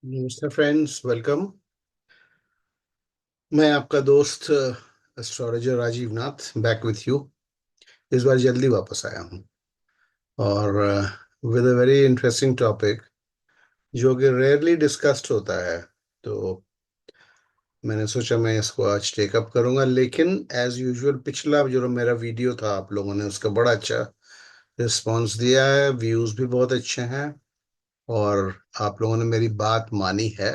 नमस्ते friends, welcome. मैं आपका दोस्त astrologer Rajiv Nath back with you. इस बार जल्दी वापस आया हूँ और with a very interesting topic जो कि रेयरली डिस्कस्ड होता है। तो मैंने सोचा मैं इसको आज टेकअप करूंगा, लेकिन एज यूजुअल पिछला जो मेरा वीडियो था आप लोगों ने उसका बड़ा अच्छा रिस्पांस दिया है, व्यूज भी बहुत अच्छे हैं और आप लोगों ने मेरी बात मानी है।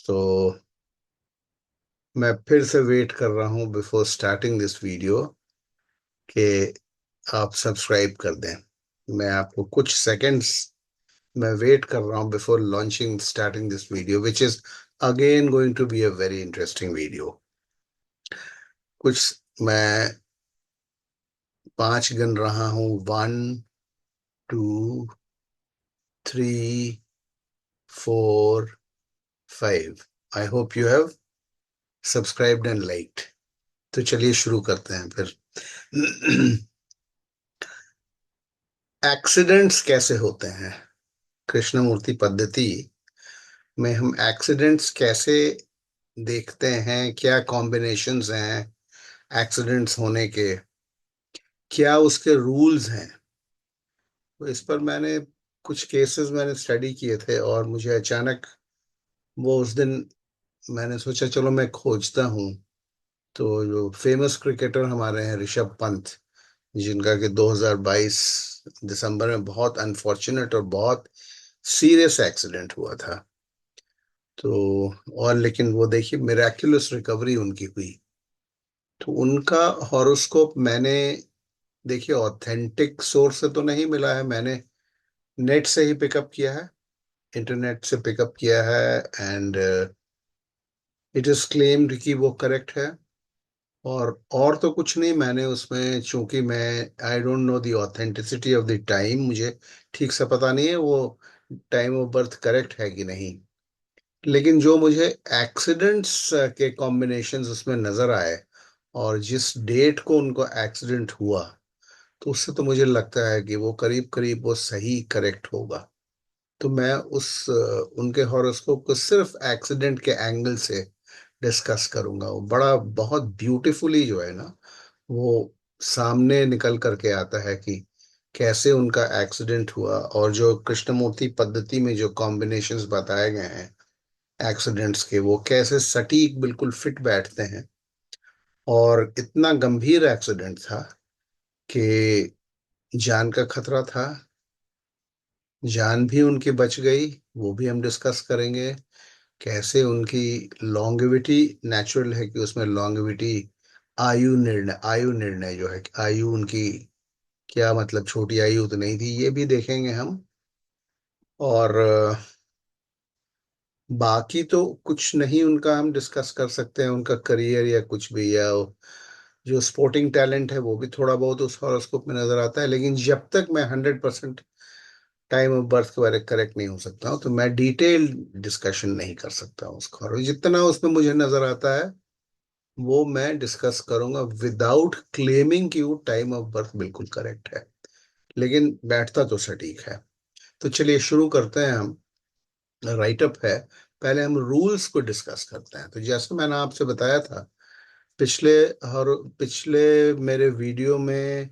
तो मैं फिर से वेट कर रहा हूँ बिफोर स्टार्टिंग दिस वीडियो कि आप सब्सक्राइब कर दें। मैं आपको कुछ सेकंड्स मैं वेट कर रहा हूँ before launching starting this video which is again going to be a very interesting video. कुछ मैं पांच गिन रहा हूँ। 1, 2, 3, 4, 5। I hope you have subscribed and liked. तो चलिए शुरू करते हैं फिर। एक्सीडेंट्स कैसे होते हैं? कृष्णमूर्ति पद्धति में हम एक्सीडेंट्स कैसे देखते हैं, क्या कॉम्बिनेशंस हैं एक्सीडेंट्स होने के, क्या उसके रूल्स हैं। तो इस पर मैंने कुछ केसेस मैंने स्टडी किए थे और मुझे अचानक वो उस दिन मैंने सोचा चलो मैं खोजता हूँ। तो जो फेमस क्रिकेटर हमारे हैं ऋषभ पंत, जिनका कि 2022 दिसंबर में बहुत अनफॉर्चुनेट और बहुत सीरियस एक्सीडेंट हुआ था। तो और लेकिन वो देखिए मिराक्युलस रिकवरी उनकी हुई। तो उनका हॉरोस्कोप मैंने देखिए ऑथेंटिक सोर्स से तो नहीं मिला है, मैंने नेट से ही पिकअप किया है, इंटरनेट से पिकअप किया है। एंड इट इज क्लेम्ड कि वो करेक्ट है। और तो कुछ नहीं, मैंने उसमें चूंकि मैं I don't know the authenticity of the time, मुझे ठीक से पता नहीं है वो टाइम ऑफ बर्थ करेक्ट है कि नहीं। लेकिन जो मुझे एक्सीडेंट्स के कॉम्बिनेशंस उसमें नजर आए और जिस डेट को उनको एक्सीडेंट हुआ, तो उससे तो मुझे लगता है कि वो करीब करीब वो सही करेक्ट होगा। तो मैं उनके हॉरोस्कोप को सिर्फ एक्सीडेंट के एंगल से डिस्कस करूंगा। वो बड़ा बहुत ब्यूटीफुली जो है ना, वो सामने निकल करके आता है कि कैसे उनका एक्सीडेंट हुआ और जो कृष्णमूर्ति पद्धति में जो कॉम्बिनेशंस बताए गए हैं एक्सीडेंट्स के, वो कैसे सटीक बिल्कुल फिट बैठते हैं। और इतना गंभीर एक्सीडेंट था कि जान का खतरा था, जान भी उनकी बच गई। वो भी हम डिस्कस करेंगे कैसे उनकी लॉन्गेविटी नेचुरल है कि उसमें लॉन्गेविटी आयु निर्णय जो है कि आयु उनकी क्या मतलब छोटी आयु तो नहीं थी, ये भी देखेंगे हम। और बाकी तो कुछ नहीं उनका हम डिस्कस कर सकते हैं, उनका करियर या कुछ भी, या जो स्पोर्टिंग टैलेंट है वो भी थोड़ा बहुत उस हॉरोस्कोप में नजर आता है। लेकिन जब तक मैं 100% टाइम ऑफ बर्थ के बारे में करेक्ट नहीं हो सकता हूँ, तो मैं डिटेल डिस्कशन नहीं कर सकता हूँ उसका। और जितना उसमें मुझे नजर आता है वो मैं डिस्कस करूंगा विदाउट क्लेमिंग कि वो टाइम ऑफ बर्थ बिल्कुल करेक्ट है, लेकिन बैठता तो सटीक है। तो चलिए शुरू करते हैं हम। राइटअप है, पहले हम रूल्स को डिस्कस करते हैं। तो जैसे मैंने आपसे बताया था पिछले हर पिछले मेरे वीडियो में,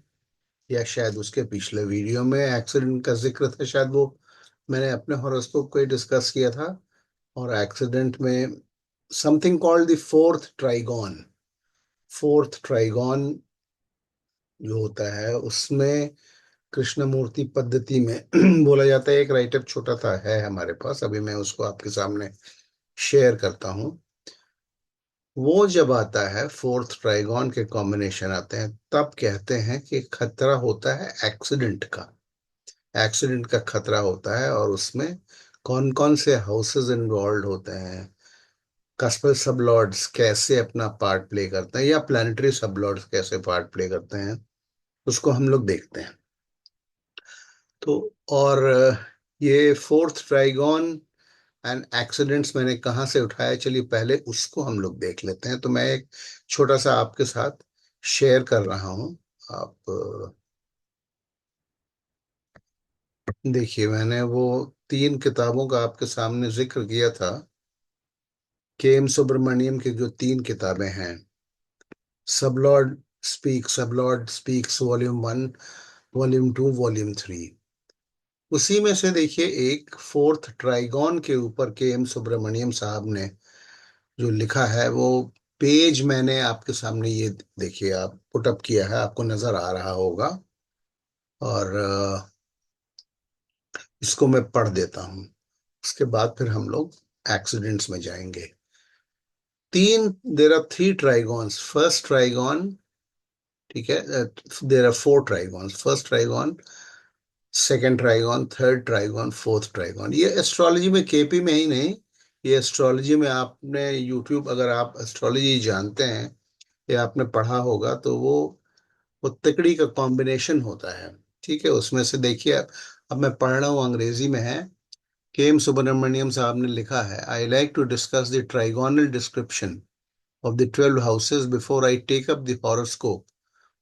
या शायद उसके पिछले वीडियो में एक्सीडेंट का जिक्र था, शायद वो मैंने अपने हॉरोस्कोप को ही डिस्कस किया था। और एक्सीडेंट में something called the fourth trigon जो होता है उसमें कृष्णमूर्ति पद्धति में बोला जाता है। एक राइटअप छोटा सा है हमारे पास, अभी मैं उसको आपके सामने शेयर करता हूँ। वो जब आता है फोर्थ ट्राइगॉन के कॉम्बिनेशन आते हैं, तब कहते हैं कि खतरा होता है एक्सीडेंट का। एक्सीडेंट का खतरा होता है और उसमें कौन कौन से हाउसेस इन्वॉल्व होते हैं, कस्पल सबलॉर्ड्स कैसे अपना पार्ट प्ले करते हैं, या प्लानिटरी सबलॉर्ड्स कैसे पार्ट प्ले करते हैं, उसको हम लोग देखते हैं। तो और ये फोर्थ ट्राइगॉन एंड एक्सीडेंट्स मैंने कहाँ से उठाया, चलिए पहले उसको हम लोग देख लेते हैं। तो मैं एक छोटा सा आपके साथ शेयर कर रहा हूँ। आप देखिए, मैंने वो तीन किताबों का आपके सामने जिक्र किया था। के एम सुब्रमण्यम की जो तीन किताबें हैं, sublord speaks volume 1, volume 2, volume 3, उसी में से देखिए एक फोर्थ ट्राइगॉन के ऊपर के एम सुब्रमण्यम साहब ने जो लिखा है, वो पेज मैंने आपके सामने ये देखिए आप पुट अप किया है, आपको नजर आ रहा होगा। और इसको मैं पढ़ देता हूँ, उसके बाद फिर हम लोग एक्सीडेंट्स में जाएंगे। तीन there are three trigons, first trigon, ठीक है, there are four trigons, first trigon, second trigon, third trigon, fourth trigon. ये एस्ट्रोलॉजी में, केपी में ही नहीं, ये एस्ट्रोलॉजी में आपने यूट्यूब, अगर आप एस्ट्रोलॉजी जानते हैं या आपने पढ़ा होगा, तो वो तिकड़ी का कॉम्बिनेशन होता है। ठीक है, उसमें से देखिए, अब मैं पढ़ रहा हूँ, अंग्रेजी में है। के एम सुब्रमण्यम साहब ने लिखा है, I like to discuss the trigonal description of the 12 houses before I take up the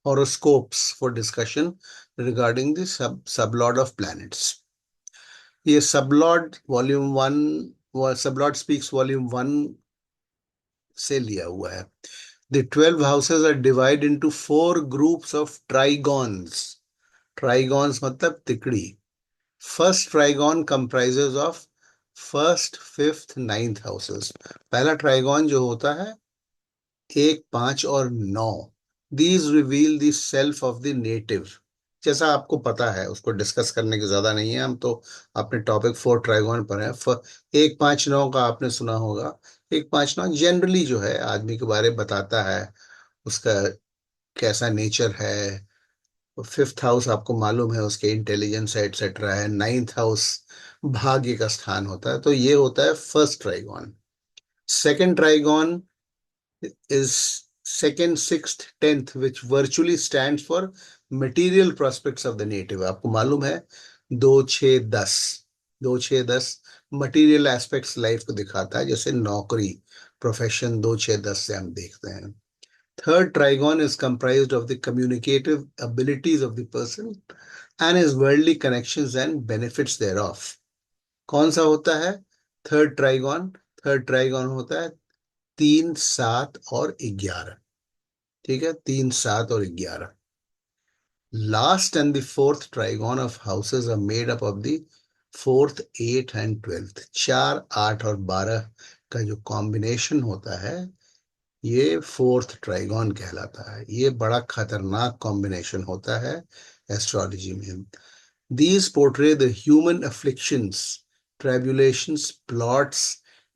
horoscopes for discussion regarding the sublord of planets. ये sublord speaks वॉल्यूम 1 से लिया हुआ है। The 12 houses are divided into 4 groups of trigons. Trigons मतलब तिकड़ी। First trigon comprises of first, fifth, ninth houses. पहला trigon जो होता है 1, 5 और 9, these reveal the self of the native. जैसा आपको पता है, उसको डिस्कस करने की ज्यादा नहीं है, हम तो अपने टॉपिक 4 ट्राइगोन पर हैं। 1, 5, 9 का आपने सुना होगा। 1, 5, 9 जनरली जो है आदमी के बारे में बताता है, उसका कैसा नेचर है। फिफ्थ हाउस आपको मालूम है, उसके इंटेलिजेंस एटसेट्रा है। नाइन्थ हाउस भाग्य का स्थान होता है। तो ये होता है first trigon. Second trigon is second, sixth, tenth, which virtually stands for material prospects of the native. आपको मालूम है, 2, 6, 10, 2, 6, 10 मटीरियल एस्पेक्ट्स लाइफ को दिखाता है, जैसे नौकरी, प्रोफेशन, 2, 6, 10 से हम देखते हैं। Third trigon is comprised of the communicative abilities of the person and his worldly connections and benefits thereof. कौन सा होता है थर्ड ट्राइगॉन? थर्ड ट्राइगॉन होता है 3, 7 और 11। ठीक है, 3, 7 और 11। Last and the fourth trigon of houses are made up of the fourth, 8 and 12। 4, 8 और 12 का जो कॉम्बिनेशन होता है, ये फोर्थ ट्राइगॉन कहलाता है। ये बड़ा खतरनाक कॉम्बिनेशन होता है एस्ट्रोलॉजी में। These portray the human afflictions, tribulations, plots,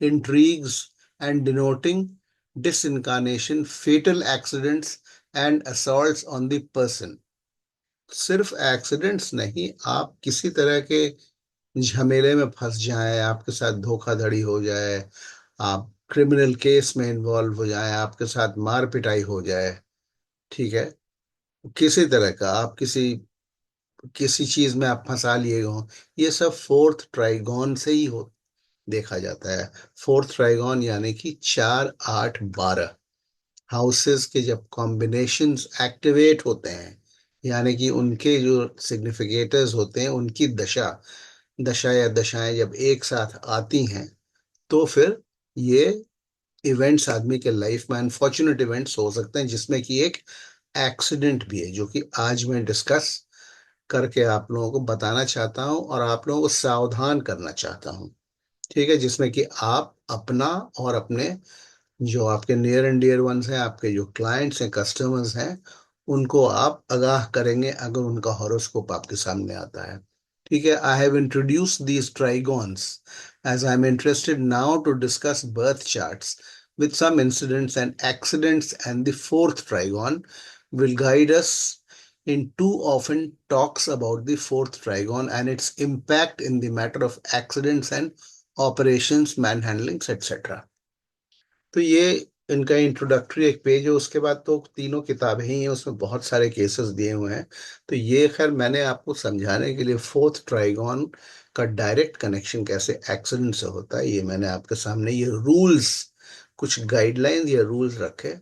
intrigues, and denoting disincarnation, fatal accidents, and assaults on the person. सिर्फ एक्सीडेंट्स नहीं, आप किसी तरह के झमेले में फंस जाएं, आपके साथ धोखाधड़ी हो जाए, आप क्रिमिनल केस में इन्वॉल्व हो जाएं, आपके साथ मार पिटाई हो जाए, ठीक है, किसी तरह का आप किसी किसी चीज में आप फंसा लिए हो, ये सब फोर्थ ट्राइगॉन से ही हो देखा जाता है। फोर्थ ट्राइगॉन यानी कि 4, 8, 12 हाउसेस के जब कॉम्बिनेशंस एक्टिवेट होते हैं, यानी कि उनके जो सिग्निफिकेटर्स होते हैं, उनकी दशा दशा या दशाएं जब एक साथ आती हैं, तो फिर ये इवेंट्स आदमी के लाइफ में अनफॉर्चुनेट इवेंट्स हो सकते हैं, जिसमें कि एक एक्सीडेंट भी है, जो कि आज मैं डिस्कस करके आप लोगों को बताना चाहता हूं और आप लोगों को सावधान करना चाहता हूं। ठीक है, जिसमें कि आप अपना और अपने जो आपके नियर एंड डियर वंस हैं, आपके जो क्लाइंट्स हैं, कस्टमर्स हैं, उनको आप आगाह करेंगे अगर उनका हॉरोस्कोप आपके सामने आता है। ठीक है, I have introduce these trigons as I am interested now to discuss birth charts with some incidents and accidents, and the fourth trigon will guide us in too often talks about the fourth trigon and its impact in the matter of accidents and operations, manhandlings, etc. तो ये इनका introductory एक page है। उसके बाद तो तीनों किताबें ही हैं, उसमें बहुत सारे केसेस दिए हुए हैं। तो ये खैर मैंने आपको समझाने के लिए फोर्थ ट्राइगॉन का डायरेक्ट कनेक्शन कैसे एक्सीडेंट से होता है, ये मैंने आपके सामने ये रूल्स, कुछ गाइडलाइंस या रूल्स रखे।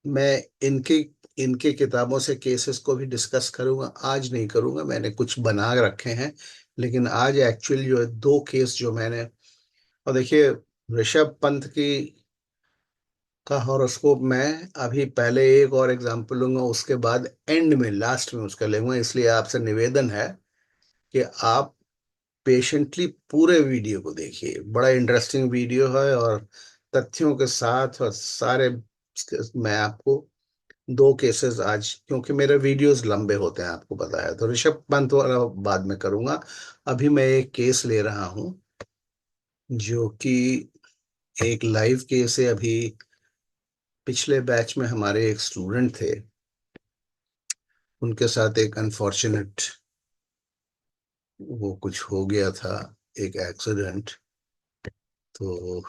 मैं इनके इनके किताबों से केसेस को भी डिस्कस करूंगा, आज नहीं करूंगा, मैंने कुछ बना रखे हैं लेकिन आज एक्चुअली जो है दो केस जो मैंने, और देखिए ऋषभ पंत की का हॉरोस्कोप मैं अभी पहले एक और एग्जांपल लूंगा, उसके बाद एंड में लास्ट में उसका लूंगा। इसलिए आपसे निवेदन है कि आप पेशेंटली पूरे वीडियो को देखिए, बड़ा इंटरेस्टिंग वीडियो है और तथ्यों के साथ और सारे। मैं आपको दो केसेस आज, क्योंकि मेरे वीडियोस लंबे होते हैं आपको पता है, तो ऋषभ पंत वाला बाद में करूंगा। अभी मैं एक केस ले रहा हूं जो कि एक लाइव केस है। अभी पिछले बैच में हमारे एक स्टूडेंट थे, उनके साथ एक अनफॉर्चुनेट वो कुछ हो गया था, एक एक्सीडेंट। तो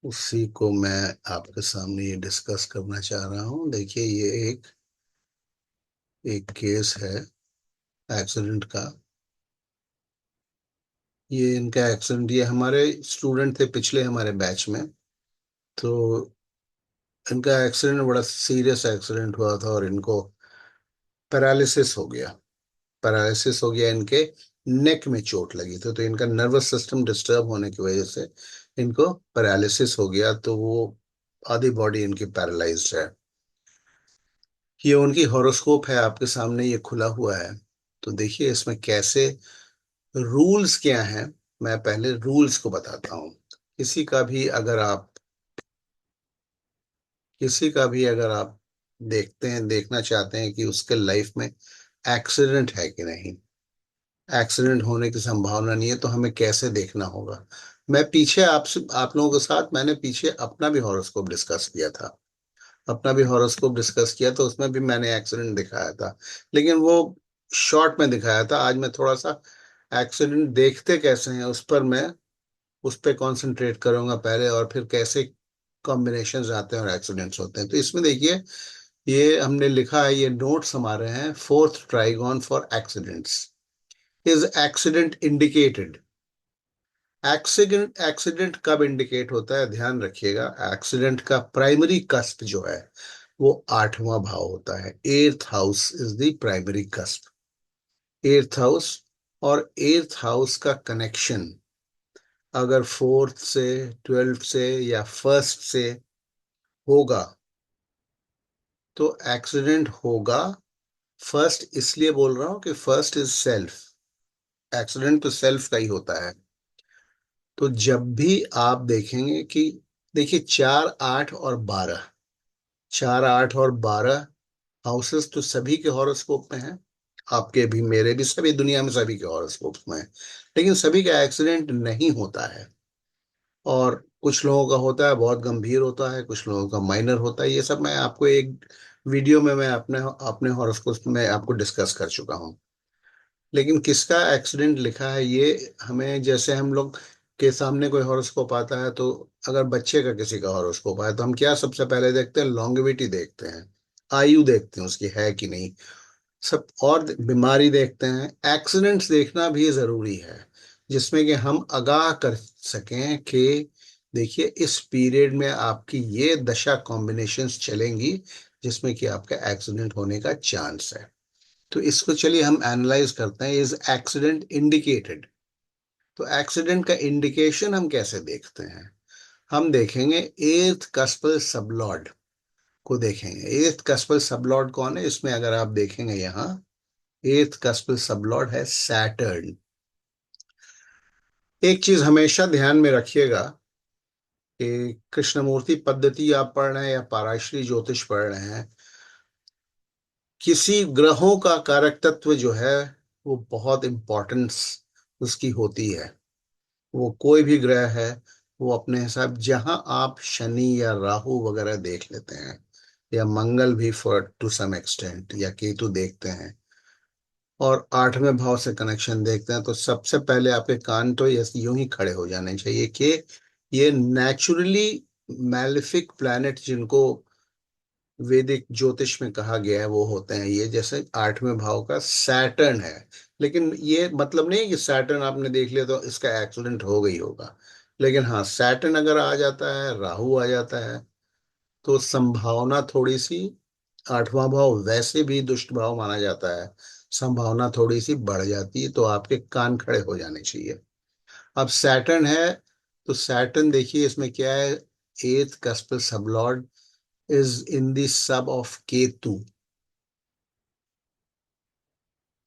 उसी को मैं आपके सामने ये डिस्कस करना चाह रहा हूँ। देखिए ये एक एक केस है एक्सीडेंट का। ये इनका एक्सीडेंट, ये हमारे स्टूडेंट थे पिछले हमारे बैच में। तो इनका एक्सीडेंट बड़ा सीरियस एक्सीडेंट हुआ था और इनको पैरालिसिस हो गया। पैरालिसिस हो गया, इनके नेक में चोट लगी थी, तो इनका नर्वस सिस्टम डिस्टर्ब होने की वजह से इनको पैरालिसिस हो गया। तो वो आधी बॉडी इनकी पैरालाइज्ड है। ये उनकी हॉरोस्कोप है आपके सामने, ये खुला हुआ है। तो देखिए इसमें कैसे रूल्स क्या हैं। मैं पहले रूल्स को बताता हूँ। किसी का भी अगर आप किसी का भी अगर आप देखते हैं, देखना चाहते हैं कि उसके लाइफ में एक्सीडेंट है कि नहीं, एक्सीडेंट होने की संभावना नहीं है, तो हमें कैसे देखना होगा। मैं पीछे आपसे आप लोगों के साथ मैंने पीछे अपना भी हॉरोस्कोप डिस्कस किया था। अपना भी हॉरोस्कोप डिस्कस किया तो उसमें भी मैंने एक्सीडेंट दिखाया था, लेकिन वो शॉर्ट में दिखाया था। आज मैं थोड़ा सा एक्सीडेंट देखते कैसे हैं उस पर मैं उस पर कंसंट्रेट करूंगा पहले, और फिर कैसे कॉम्बिनेशंस आते हैं और एक्सीडेंट्स होते हैं। तो इसमें देखिए ये हमने लिखा है, ये नोट्स हमारे हैं, fourth trigon for accidents. Is accident indicated. Accident accident कब इंडिकेट होता है ध्यान रखिएगा। एक्सीडेंट का प्राइमरी कस्प जो है वो आठवां भाव होता है। Eighth house is the primary cusp, eighth house. और एर्थ हाउस का कनेक्शन अगर फोर्थ से, ट्वेल्थ से या फर्स्ट से होगा तो एक्सीडेंट होगा। फर्स्ट इसलिए बोल रहा हूं कि फर्स्ट इज सेल्फ, एक्सीडेंट तो सेल्फ का ही होता है। तो जब भी आप देखेंगे कि देखिए 4, 8 और 12, 4, 8 और 12 हाउसेस तो सभी के हॉरोस्कोप में हैं। आपके भी, मेरे भी, सभी दुनिया में सभी के हॉरोस्कोप में है। लेकिन सभी का एक्सीडेंट नहीं होता है। और कुछ लोगों का होता है, बहुत गंभीर होता है, कुछ लोगों का माइनर होता है। ये सब मैं आपको एक वीडियो में मैं अपने अपने हॉरोस्कोप में आपको डिस्कस कर चुका हूँ। लेकिन किसका एक्सीडेंट लिखा है ये हमें, जैसे हम लोग के सामने कोई हॉरोस्कोप आता है, तो अगर बच्चे का किसी का हॉरोस्कोप आया तो हम क्या सबसे पहले देखते हैं, लॉन्गेविटी देखते हैं, आयु देखते हैं उसकी है कि नहीं, सब, और बीमारी देखते हैं। एक्सीडेंट्स देखना भी जरूरी है, जिसमें कि हम आगाह कर सकें कि देखिए इस पीरियड में आपकी ये दशा कॉम्बिनेशंस चलेंगी जिसमें कि आपका एक्सीडेंट होने का चांस है। तो इसको चलिए हम एनालाइज करते हैं। Is accident indicated. तो एक्सीडेंट का इंडिकेशन हम कैसे देखते हैं, हम देखेंगे एर्थ कस्पल सबलॉर्ड को देखेंगे। एर्थ कस्पल सबलॉर्ड कौन है, इसमें अगर आप देखेंगे यहाँ एर्थ कस्पल सबलॉर्ड है सैटर्न। एक चीज हमेशा ध्यान में रखिएगा कि कृष्णमूर्ति पद्धति आप पढ़ रहे हैं या पाराशरी ज्योतिष पढ़ रहे हैं, किसी ग्रहों का कारक तत्व जो है वो बहुत इंपॉर्टेंस उसकी होती है। वो कोई भी ग्रह है, वो अपने हिसाब, जहां आप शनि या राहु वगैरह देख लेते हैं, या मंगल भी फॉर टू सम एक्सटेंट, या केतु देखते हैं, और आठवें भाव से कनेक्शन देखते हैं, तो सबसे पहले आपके कान तो यूं ही खड़े हो जाने चाहिए कि ये नेचुरली मैलिफिक प्लैनेट जिनको वैदिक ज्योतिष में कहा गया है वो होते हैं ये, जैसे आठवें भाव का सैटर्न है। लेकिन ये मतलब नहीं कि सैटर्न आपने देख लिया तो इसका एक्सीडेंट हो गई होगा। लेकिन हाँ, सैटर्न अगर आ जाता है, राहु आ जाता है, तो संभावना थोड़ी सी, आठवां भाव वैसे भी दुष्ट भाव माना जाता है, संभावना थोड़ी सी बढ़ जाती है, तो आपके कान खड़े हो जाने चाहिए। अब सैटर्न है, तो सैटर्न देखिए इसमें क्या है, एथ cusp sublord is in the sub of Ketu.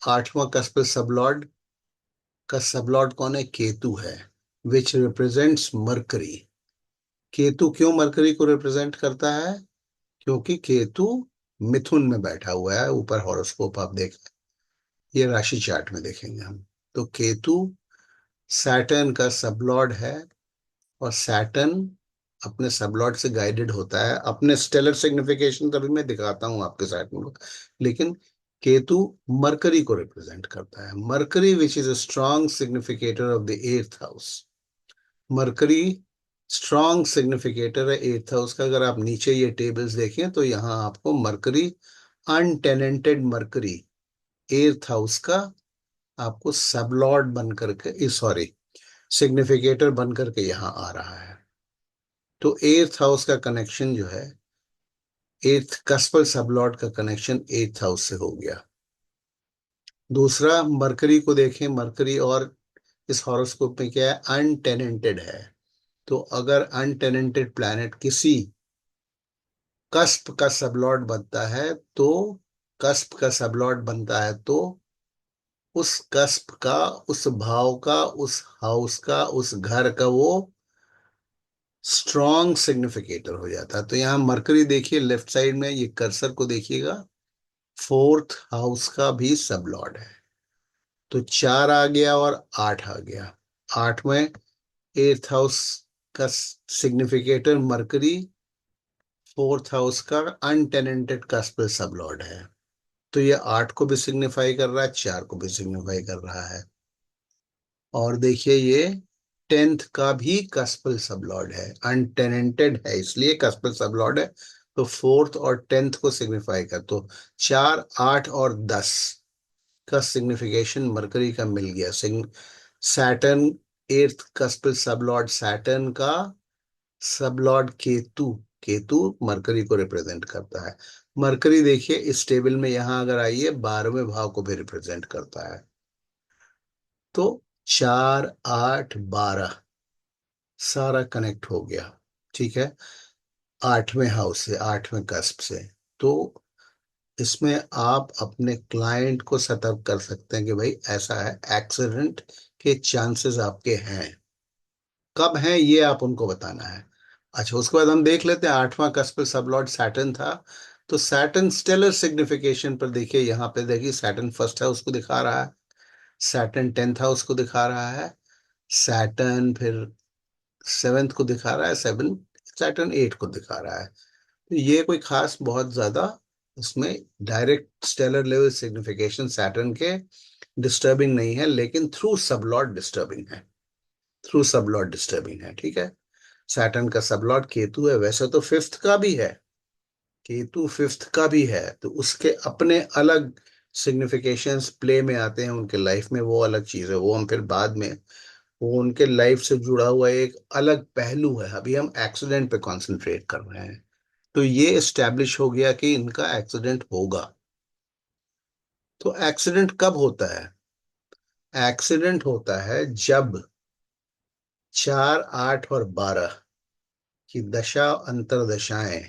आठवां कस्प सबलॉर्ड का सबलॉर्ड कौन है, केतु है, विच रिप्रेजेंट्स मरकरी। केतु क्यों मरकरी को रिप्रेजेंट करता है, क्योंकि केतु मिथुन में बैठा हुआ है। ऊपर हॉरोस्कोप आप देख, ये राशि चार्ट में देखेंगे हम। तो केतु सैटर्न का सबलॉर्ड है, और सैटर्न अपने सबलॉर्ड से गाइडेड होता है। अपने स्टेलर सिग्निफिकेशन कभी मैं दिखाता हूं आपके सैटर्न को, लेकिन केतु मरकरी को रिप्रेजेंट करता है। Mercury which is a strong significator of the eighth house. Mercury strong significator है एट्थ हाउस का। अगर आप नीचे ये टेबल्स देखें तो यहाँ आपको मरकरी, अनटेनेंटेड मरकरी एट्थ हाउस का आपको सबलॉर्ड बन करके, सॉरी, सिग्निफिकेटर बन करके यहाँ आ रहा है। तो एट्थ हाउस का कनेक्शन जो है, एट्थ कस्पल सबलॉर्ड का कनेक्शन एट्थ हाउस से हो गया। दूसरा, मरकरी को देखें, मरकरी और इस हॉरोस्कोप में क्या है, अनटेनेंटेड है। तो अगर अनटेनेंटेड प्लैनेट किसी कस्प का सबलॉर्ड बनता है, तो कस्प का सबलॉर्ड बनता है, तो उस कस्प का, उस भाव का, उस हाउस का, उस घर का वो स्ट्रॉन्ग सिग्निफिकेटर हो जाता है। तो यहाँ मरकरी देखिए लेफ्ट साइड में, ये कर्सर को देखिएगा, फोर्थ हाउस का भी सब लॉर्ड है। तो 4 आ गया और 8 आ गया। 8 में एट्थ हाउस का सिग्निफिकेटर मरकरी, फोर्थ हाउस का अनटेनेंटेड कस्पल सब लॉर्ड है। तो ये 8 को भी सिग्निफाई कर रहा है, 4 को भी सिग्निफाई कर रहा है। और देखिए ये 10th का भी कस्पल सबलॉर्ड है, अनटेनेंटेड है इसलिए कस्पल सबलॉर्ड है। तो फोर्थ और 10th को सिग्निफाई कर, तो 4, 8 और 10 का सिग्निफिकेशन मरकरी का मिल गया। सैटर्न, एट्थ कस्पल सबलॉर्ड सैटर्न का सबलॉर्ड केतु, केतु मरकरी को रिप्रेजेंट करता है। मरकरी देखिए इस टेबल में यहां अगर आइए, 12वें भाव को भी रिप्रेजेंट करता है। तो 4, 8, 12 सारा कनेक्ट हो गया, ठीक है, 8वें हाउस से, 8वें कस्प से। तो इसमें आप अपने क्लाइंट को सतर्क कर सकते हैं कि भाई ऐसा है, एक्सीडेंट के चांसेस आपके हैं। कब हैं ये आप उनको बताना है। अच्छा, उसके बाद हम देख लेते हैं 8वां कस्प सबलॉर्ड सैटर्न था। तो सैटर्न स्टेलर सिग्निफिकेशन पर देखिए, यहाँ पे देखिए सैटर्न फर्स्ट हाउस को दिखा रहा है, सैटर्न 10th हाउस को दिखा रहा है, सैटर्न फिर 7th को दिखा रहा है, 7 सैटर्न 8 को दिखा रहा है। तो ये कोई खास बहुत ज्यादा उसमें direct stellar level signification Saturn के डिस्टर्बिंग नहीं है, लेकिन थ्रू सबलॉर्ड डिस्टर्बिंग है, थ्रू सबलॉर्ड डिस्टर्बिंग है, ठीक है। सैटर्न का सबलॉर्ड केतु है, वैसे तो फिफ्थ का भी है, केतु फिफ्थ का भी है, तो उसके अपने अलग सिग्निफिकेशंस प्ले में आते हैं उनके लाइफ में, वो अलग चीज है, वो हम फिर बाद में, वो उनके लाइफ से जुड़ा हुआ एक अलग पहलू है। अभी हम एक्सीडेंट पे कंसंट्रेट कर रहे हैं। तो ये एस्टेब्लिश हो गया कि इनका एक्सीडेंट होगा। तो एक्सीडेंट कब होता है, एक्सीडेंट होता है जब 4, 8 और 12 की दशा अंतरदशाएं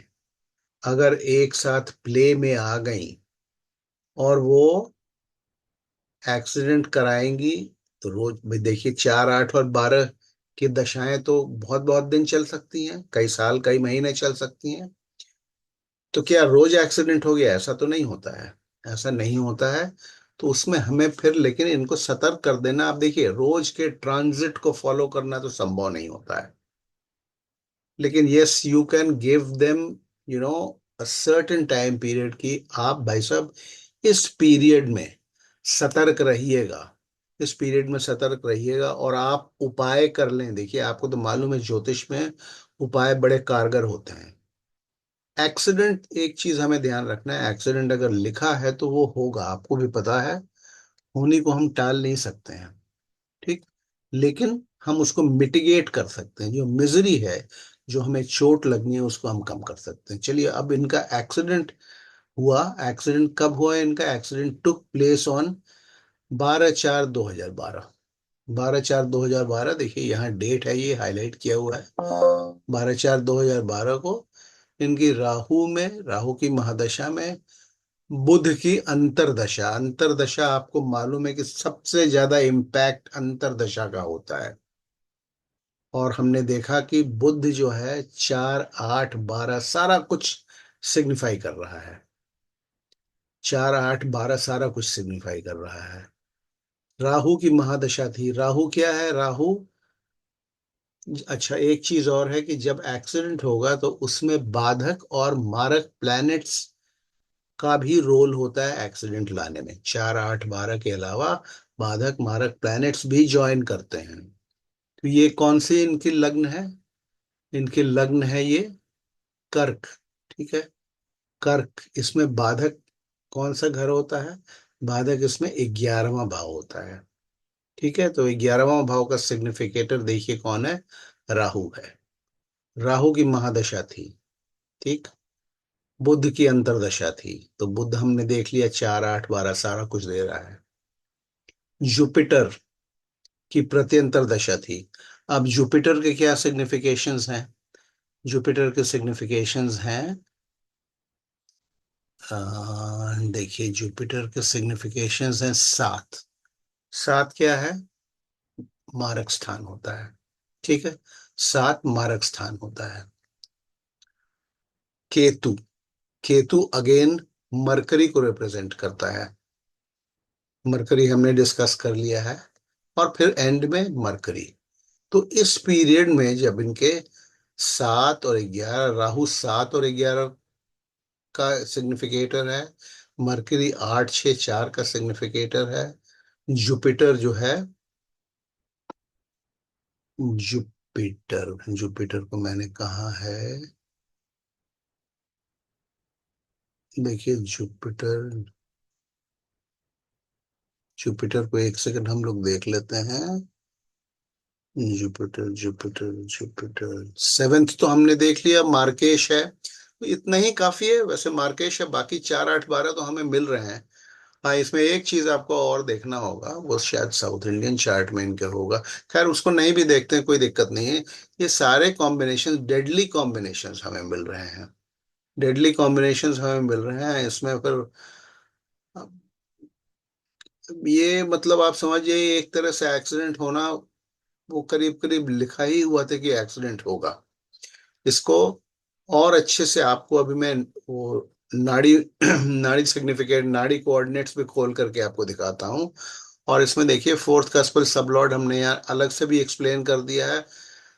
अगर एक साथ प्ले में आ गई और वो एक्सीडेंट कराएंगी। तो रोज भाई देखिए 4, 8 और 12 की दशाएं तो बहुत बहुत दिन चल सकती हैं, कई साल कई महीने चल सकती हैं। तो क्या रोज एक्सीडेंट हो गया, ऐसा तो नहीं होता है, ऐसा नहीं होता है। तो उसमें हमें फिर लेकिन इनको सतर्क कर देना। आप देखिए रोज के ट्रांजिट को फॉलो करना तो संभव नहीं होता है, लेकिन yes you can give them you know a certain time period की आप भाई साहब इस पीरियड में सतर्क रहिएगा, इस पीरियड में सतर्क रहिएगा और आप उपाय कर लें। देखिए आपको तो मालूम है ज्योतिष में उपाय बड़े कारगर होते हैं। एक्सीडेंट, एक चीज हमें ध्यान रखना है, एक्सीडेंट अगर लिखा है तो वो होगा, आपको भी पता है, होने को हम टाल नहीं सकते हैं, ठीक। लेकिन हम उसको मिटिगेट कर सकते हैं, जो मिजरी है, जो हमें चोट लगनी है उसको हम कम कर सकते हैं। चलिए अब इनका एक्सीडेंट हुआ। एक्सीडेंट कब हुआ इनका? Accident took place on 12/4/2012। 12/4/2012, देखिए यहाँ डेट है, ये हाईलाइट किया हुआ है। 12/4/2012 को इनकी राहु में, राहु की महादशा में बुध की अंतरदशा। अंतरदशा आपको मालूम है कि सबसे ज्यादा इम्पैक्ट अंतरदशा का होता है। और हमने देखा कि बुध जो है 4, 8, 12 सारा कुछ सिग्निफाई कर रहा है। 4, 8, 12 सारा कुछ सिग्निफाई कर रहा है। राहु की महादशा थी। राहु क्या है? राहु, अच्छा एक चीज और है कि जब एक्सीडेंट होगा तो उसमें बाधक और मारक प्लैनेट्स का भी रोल होता है एक्सीडेंट लाने में। 4, 8, 12 के अलावा बाधक मारक प्लैनेट्स भी ज्वाइन करते हैं। तो ये कौन सी इनकी लग्न है? इनकी लग्न है ये कर्क। ठीक है, कर्क। इसमें बाधक कौन सा घर होता है? बाधक इसमें 11वां भाव होता है। ठीक है, तो 11वां भाव का सिग्निफिकेटर देखिए कौन है? राहु है। राहु की महादशा थी। ठीक। बुध की अंतरदशा थी। तो बुध हमने देख लिया, 4, 8, 12 सारा कुछ दे रहा है। जुपिटर की प्रत्यंतर दशा थी। अब जुपिटर के क्या सिग्निफिकेशंस हैं? जुपिटर के सिग्निफिकेशंस हैं, देखिए जुपिटर के सिग्निफिकेशंस हैं 7। 7 क्या है? मारक स्थान होता है। ठीक है, 7 मारक स्थान होता है। केतु, केतु अगेन मरकरी को रिप्रेजेंट करता है। मरकरी हमने डिस्कस कर लिया है। और फिर एंड में मरकरी। तो इस पीरियड में जब इनके 7 और 11, राहु 7 और 11 का सिग्निफिकेटर है, मरकरी 8, 6, 4 का सिग्निफिकेटर है, जुपिटर जो है, जुपिटर, जुपिटर को मैंने कहा है, देखिए जुपिटर, जुपिटर को एक सेकंड हम लोग देख लेते हैं। जुपिटर, जुपिटर, जुपिटर 7th तो हमने देख लिया, मार्केश है। तो इतना ही काफी है वैसे, मार्केश है। बाकी 4, 8, 12 तो हमें मिल रहे हैं। हाँ, इसमें एक चीज आपको और देखना होगा, वो शायद साउथ इंडियन चार्ट में इनके होगा। खैर उसको नहीं भी देखते हैं, कोई दिक्कत नहीं है। ये सारे कॉम्बिनेशन डेडली कॉम्बिनेशंस हमें मिल रहे हैं। डेडली कॉम्बिनेशंस हमें मिल रहे हैं इसमें। फिर ये मतलब आप समझिए एक तरह से एक्सीडेंट होना, वो करीब करीब लिखा ही हुआ था कि एक्सीडेंट होगा। इसको और अच्छे से आपको अभी मैं वो नाड़ी नाड़ी सिग्निफिकेट, नाड़ी कोऑर्डिनेट्स भी खोल करके आपको दिखाता हूँ। और इसमें देखिए फोर्थ कस्पल सबलॉर्ड हमने यहाँ अलग से भी एक्सप्लेन कर दिया है।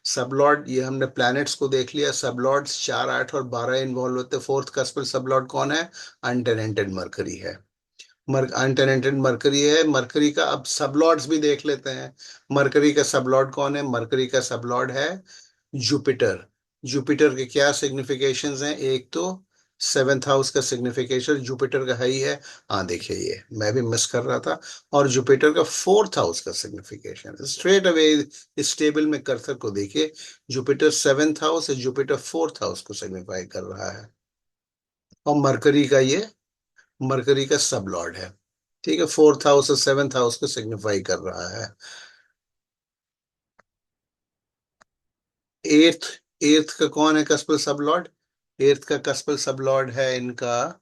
सबलॉर्ड, ये हमने प्लैनेट्स को देख लिया। सबलॉर्ड्स 4, 8 और 12 इन्वॉल्व होते हैं। फोर्थ कस्पल सबलॉर्ड कौन है? अनटेनेंटेड मरकरी है। अनटेनेंटेड मरकरी है। मरकरी का अब सबलॉर्ड्स भी देख लेते हैं। मरकरी का सबलॉर्ड कौन है? मरकरी का सबलॉर्ड है जुपिटर। जुपिटर के क्या सिग्निफिकेशंस हैं? एक तो 7th हाउस का सिग्निफिकेशन जुपिटर का है ही है। हाँ देखिए, ये मैं भी मिस कर रहा था। और जुपिटर का 4th हाउस का सिग्निफिकेशन स्ट्रेट अवे इस टेबल में कर्सर को देखिए, जुपिटर 7th हाउस है, जुपिटर 4th हाउस को सिग्निफाई कर रहा है। और मरकरी का ये, मरकरी का सब लॉर्ड है। ठीक है, 4th हाउस और 7th हाउस को सिग्निफाई कर रहा है। एट्थ, एट्थ का कौन है कस्पल सब लॉर्ड? एट्थ का कस्पल सब लॉर्ड है इनका,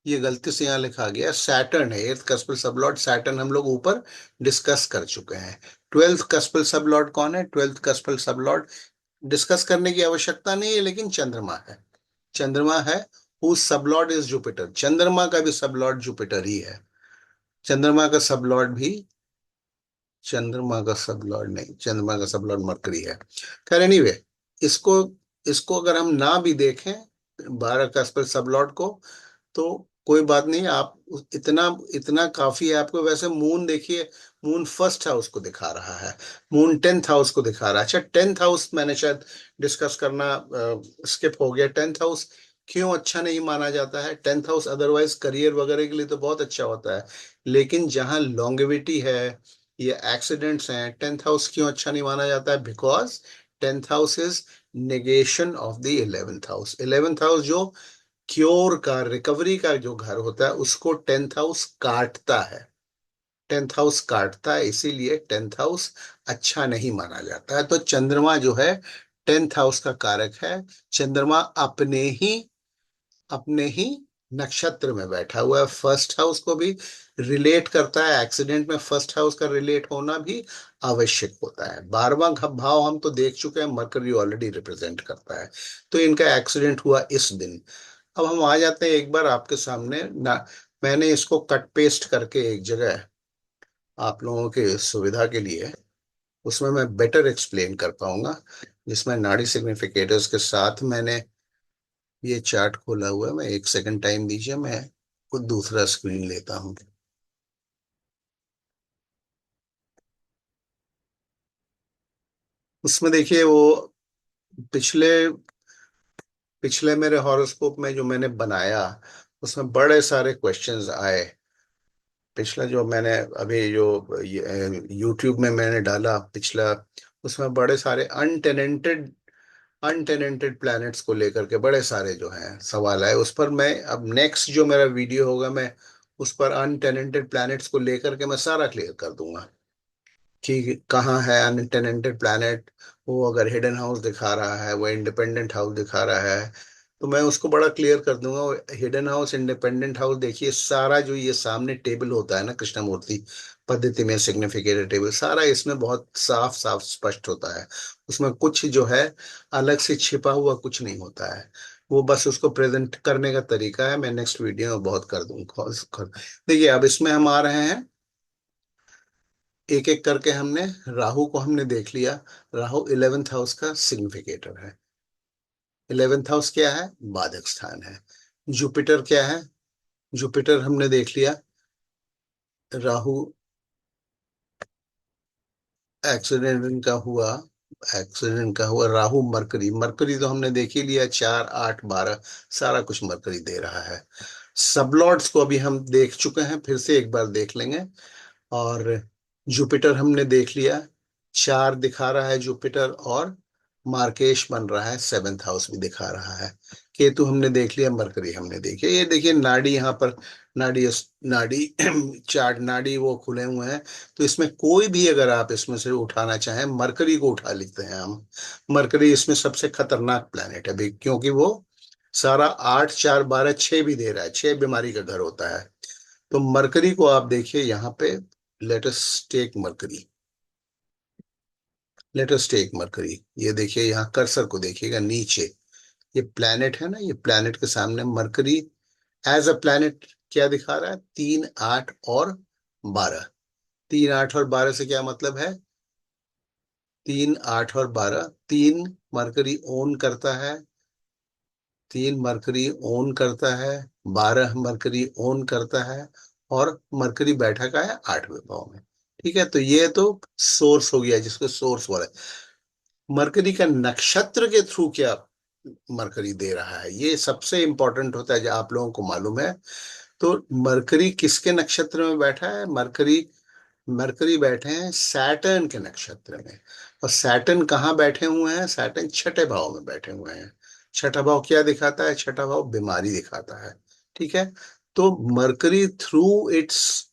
ये गलती से यहाँ लिखा गया, सैटर्न है। एट्थ कस्पल सब लॉर्ड सैटर्न हम लोग ऊपर डिस्कस कर चुके हैं। 12th कस्पल सब लॉर्ड कौन है? 12th कस्पल सब लॉर्ड डिस्कस करने की आवश्यकता नहीं है, लेकिन चंद्रमा है। चंद्रमा है। हु सब लॉर्ड इज जुपिटर। चंद्रमा का भी सब लॉर्ड जुपिटर ही है। चंद्रमा का सब लॉर्ड भी, चंद्रमा का सब लॉर्ड नहीं, चंद्रमा का सब लॉर्ड मरकरी है। खैर एनीवे, इसको इसको अगर हम ना भी देखें 12 का सब लॉर्ड को, तो कोई बात नहीं। आप इतना इतना काफी है आपको। वैसे मून देखिए, मून फर्स्ट हाउस को दिखा रहा है, मून 10th हाउस को दिखा रहा है। अच्छा 10th हाउस मैंने शायद डिस्कस करना स्किप हो गया। 10th हाउस क्यों अच्छा नहीं माना जाता है? 10th हाउस अदरवाइज करियर वगैरह के लिए तो बहुत अच्छा होता है, लेकिन जहां लॉन्गेविटी है या एक्सीडेंट्स हैं, 10th हाउस क्यों अच्छा नहीं माना जाता है? Because 10th house is negation of the 11th house. 11th house जो क्योर का, रिकवरी का जो घर होता है उसको टेंथ हाउस काटता है। टेंथ हाउस काटता है, इसीलिए टेंथ हाउस अच्छा नहीं माना जाता है। तो चंद्रमा जो है टेंथ हाउस का कारक है। चंद्रमा अपने ही नक्षत्र में बैठा हुआ है। फर्स्ट हाउस को भी रिलेट करता है, एक्सीडेंट में फर्स्ट हाउस का रिलेट होना भी आवश्यक होता है। 12वां भाव हम तो देख चुके हैं, मरकरी ऑलरेडी रिप्रेजेंट करता है। तो इनका एक्सीडेंट हुआ इस दिन। अब हम आ जाते हैं एक बार आपके सामने ना, मैंने इसको कट पेस्ट करके एक जगह आप लोगों के सुविधा के लिए, उसमें मैं बेटर एक्सप्लेन कर पाऊंगा, जिसमें नाड़ी सिग्निफिकेटर्स के साथ मैंने ये चार्ट खोला हुआ है। मैं एक सेकंड टाइम दीजिए, मैं खुद दूसरा स्क्रीन लेता हूँ। उसमें देखिए वो पिछले पिछले मेरे हॉरोस्कोप में जो मैंने बनाया, उसमें बड़े सारे क्वेश्चंस आए। पिछला जो मैंने अभी जो यूट्यूब में मैंने डाला पिछला, उसमें बड़े सारे अनटेनेंटेड प्लैनेट्स को लेकर के बड़े सारे जो हैं सवाल आए। उस पर मैं अब नेक्स्ट जो मेरा वीडियो होगा, मैं उस पर अनटेनेंटेड प्लैनेट्स को लेकर के मैं सारा क्लियर कर दूंगा कि कहाँ है अनटेनेंटेड प्लैनेट। वो अगर हिडन हाउस दिखा रहा है, वो इंडिपेंडेंट हाउस दिखा रहा है, तो मैं उसको बड़ा क्लियर कर दूंगा। हिडन हाउस, इंडिपेंडेंट हाउस, देखिए सारा जो ये सामने टेबल होता है ना कृष्णमूर्ति पद्धति में, सिग्निफिकेटर टेबल, सारा इसमें बहुत साफ साफ स्पष्ट होता है। उसमें कुछ जो है अलग से छिपा हुआ कुछ नहीं होता है। वो बस उसको प्रेजेंट करने का तरीका है। मैं नेक्स्ट वीडियो में बहुत कर दूंगा। देखिए अब इसमें हम आ रहे हैं, एक एक करके हमने राहु को हमने देख लिया। राहु 11th हाउस का सिग्निफिकेटर है। 11th हाउस क्या है? बाधक स्थान है। जुपिटर क्या है? जुपिटर हमने देख लिया। राहु एक्सीडेंट का हुआ, एक्सीडेंट का हुआ राहु मरकरी। मरकरी तो हमने देख ही लिया, 4, 8, 12 सारा कुछ मरकरी दे रहा है। सबलॉर्ड्स को अभी हम देख चुके हैं, फिर से एक बार देख लेंगे। और जुपिटर हमने देख लिया, 4 दिखा रहा है जुपिटर, और मार्केश बन रहा है, 7th हाउस भी दिखा रहा है। केतु हमने देख लिया, मरकरी हमने देखी। ये देखिए नाड़ी यहाँ पर, नाड़ी नाड़ी चार्ट, नाड़ी वो खुले हुए हैं। तो इसमें कोई भी अगर आप इसमें से उठाना चाहें, मरकरी को उठा लेते हैं हम। मरकरी इसमें सबसे खतरनाक प्लैनेट है भाई, क्योंकि वो सारा 8, 4, 12, 6 भी दे रहा है। 6 बीमारी का घर होता है। तो मरकरी को आप देखिए यहाँ पे, let us take Mercury. Let us take Mercury. ये देखिए यहाँ कर्सर को देखिएगा नीचे, ये प्लैनेट है ना, ये प्लैनेट के सामने मरकरी एज अ प्लैनेट क्या दिखा रहा है? 3, 8 और 12। 3, 8 और 12 से क्या मतलब है? 3, 8 और 12, 3 मरकरी ओन करता है, 3 मरकरी ओन करता है, 12 मरकरी ओन करता है, और मरकरी बैठा का है 8वें भाव में। ठीक है, तो ये तो सोर्स हो गया, जिसको सोर्स बोला है। मरकरी का नक्षत्र के थ्रू क्या मरकरी दे रहा है, ये सबसे इंपॉर्टेंट होता है, जो आप लोगों को मालूम है। तो मरकरी किसके नक्षत्र में बैठा है? मरकरी मरकरी बैठे हैं सैटर्न के नक्षत्र में। और सैटर्न कहाँ बैठे हुए हैं? सैटर्न छठे भाव में बैठे हुए हैं। छठा भाव क्या दिखाता है? छठा भाव बीमारी दिखाता है। ठीक है, तो mercury through it's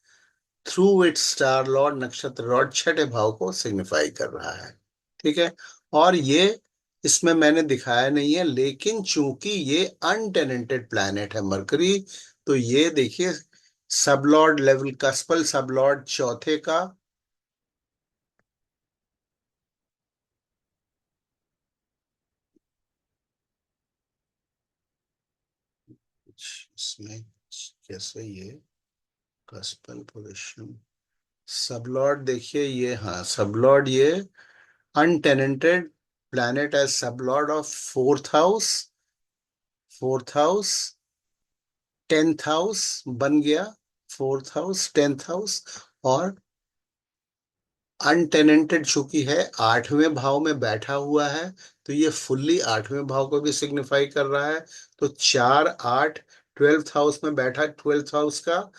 star Lord, नक्षत्र लॉर्ड, छठे भाव को सिग्निफाई कर रहा है। ठीक है, और ये इसमें मैंने दिखाया नहीं है, लेकिन चूंकि ये अनटेनेंटेड प्लैनेट है मरकरी, तो ये देखिए सबलॉर्ड लेवल, कस्पल सबलॉर्ड चौथे का। इसमें कैसे ये कस्पल पोजिशन, सबलॉर्ड देखिए ये, हाँ सबलॉर्ड ये अनटेनेंटेड प्लैनेट है, sublord of fourth house 10th house बन गया। फोर्थ हाउस 10th हाउस, और अनटेनेंटेड चूंकि है 8वें भाव में बैठा हुआ है, तो ये फुल्ली 8वें भाव को भी सिग्निफाई कर रहा है। तो 4, 8 ट्वेल्थ हाउस में बैठा, ट्वेल्थ हाउस का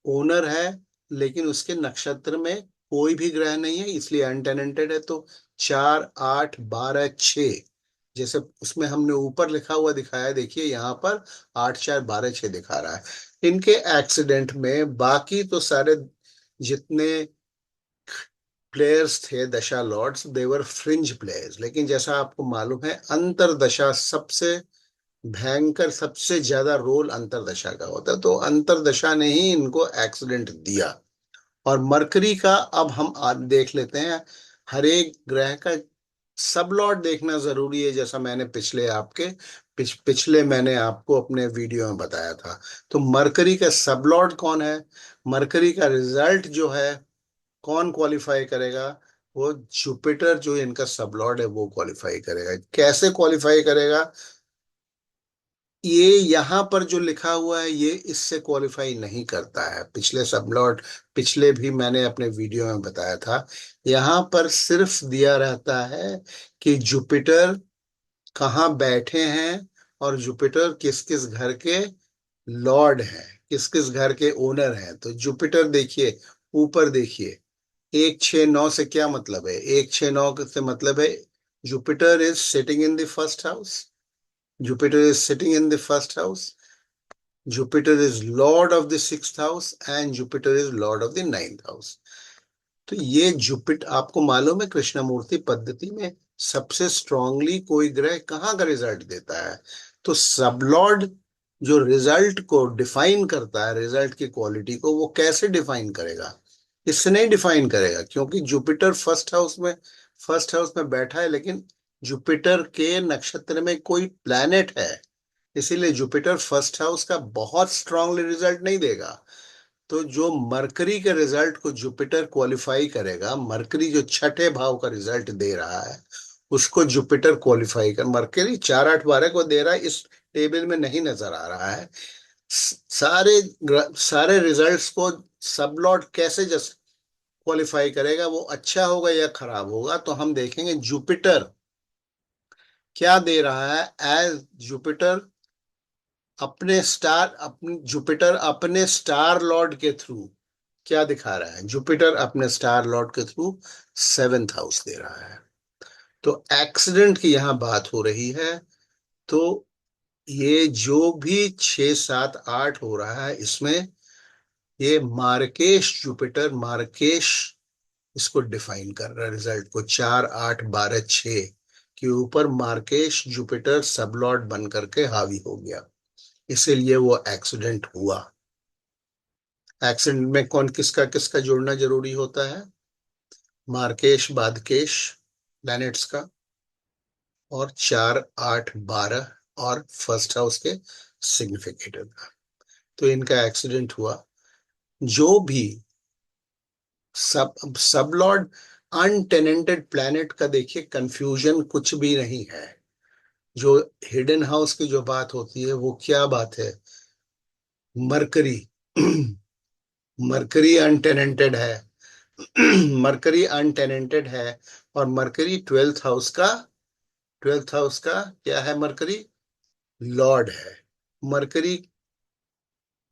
ओनर है, लेकिन उसके नक्षत्र में कोई भी ग्रह नहीं है, इसलिए अनटेनेंटेड है। तो 4, 8, 12, 6 जैसे उसमें हमने ऊपर लिखा हुआ दिखाया, देखिए यहाँ पर 8 4 12 6 दिखा रहा है। इनके एक्सीडेंट में बाकी तो सारे जितने प्लेयर्स थे दशा लॉर्ड्स, देवर फ्रिंज प्लेयर्स, लेकिन जैसा आपको मालूम है अंतरदशा सबसे भयंकर, सबसे ज्यादा रोल अंतरदशा का होता है, तो अंतरदशा ने ही इनको एक्सीडेंट दिया। और मरकरी का अब हम आज देख लेते हैं। हर एक ग्रह का सब लॉर्ड देखना जरूरी है, जैसा मैंने पिछले मैंने आपको अपने वीडियो में बताया था। तो मरकरी का सब लॉर्ड कौन है, मरकरी का रिजल्ट जो है कौन क्वालिफाई करेगा, वो जुपिटर जो इनका सब लॉर्ड है वो क्वालिफाई करेगा। कैसे क्वालिफाई करेगा, ये यहाँ पर जो लिखा हुआ है ये इससे क्वालिफाई नहीं करता है। पिछले सबलॉट, पिछले भी मैंने अपने वीडियो में बताया था, यहाँ पर सिर्फ दिया रहता है कि जुपिटर कहाँ बैठे हैं और जुपिटर किस किस घर के लॉर्ड हैं, किस किस घर के ओनर हैं। तो जुपिटर देखिए, ऊपर देखिए, 1 6 9 से क्या मतलब है, 1 6 9 से मतलब है Jupiter is sitting in the first house, Jupiter is sitting in the first house. Jupiter is Lord of the sixth house and Jupiter is Lord of the ninth house. तो ये जुपिटर, आपको मालूम है कृष्णमूर्ति पद्धति में सबसे स्ट्रांगली कोई ग्रह कहाँ का रिजल्ट देता है, तो सब लॉर्ड जो रिजल्ट को डिफाइन करता है, रिजल्ट की क्वालिटी को वो कैसे डिफाइन करेगा, इससे नहीं डिफाइन करेगा, क्योंकि जुपिटर फर्स्ट हाउस में बैठा है, लेकिन जुपिटर के नक्षत्र में कोई प्लैनेट है, इसीलिए जुपिटर फर्स्ट हाउस का बहुत स्ट्रांगली रिजल्ट नहीं देगा। तो जो मरकरी के रिजल्ट को जुपिटर क्वालिफाई करेगा, मरकरी जो छठे भाव का रिजल्ट दे रहा है उसको जुपिटर क्वालिफाई कर, मरकरी 4 8 12 को दे रहा है, इस टेबल में नहीं नजर आ रहा है। सारे रिजल्ट्स को सबलॉट कैसे जस्ट क्वालिफाई करेगा, वो अच्छा होगा या खराब होगा, तो हम देखेंगे जुपिटर क्या दे रहा है। एज जुपिटर जुपिटर अपने स्टार लॉर्ड के थ्रू क्या दिखा रहा है, जुपिटर अपने स्टार लॉर्ड के थ्रू सेवेंथ हाउस दे रहा है। तो एक्सीडेंट की यहां बात हो रही है। तो ये जो भी 6 7 8 हो रहा है इसमें ये मार्केश जुपिटर, मार्केश इसको डिफाइन कर रहा है, रिजल्ट को 4 8 12 6 के ऊपर मार्केश जुपिटर सबलॉर्ड बन करके हावी हो गया, इसीलिए वो एक्सीडेंट हुआ। एक्सीडेंट में कौन किसका किसका जोड़ना जरूरी होता है, मार्केश बादकेश प्लैनेट्स का, और 4 8 12 और फर्स्ट हाउस के सिग्निफिकेटर का। तो इनका एक्सीडेंट हुआ। जो भी सब लॉर्ड अनटेनेंटेड प्लैनेट का देखिए कंफ्यूजन कुछ भी नहीं है। जो हिडन हाउस की जो बात होती है वो क्या बात है, मरकरी मरकरी अनटेनेंटेड है मरकरी अनटेनेंटेड है, और मरकरी ट्वेल्थ हाउस का क्या है, मरकरी लॉर्ड है। मरकरी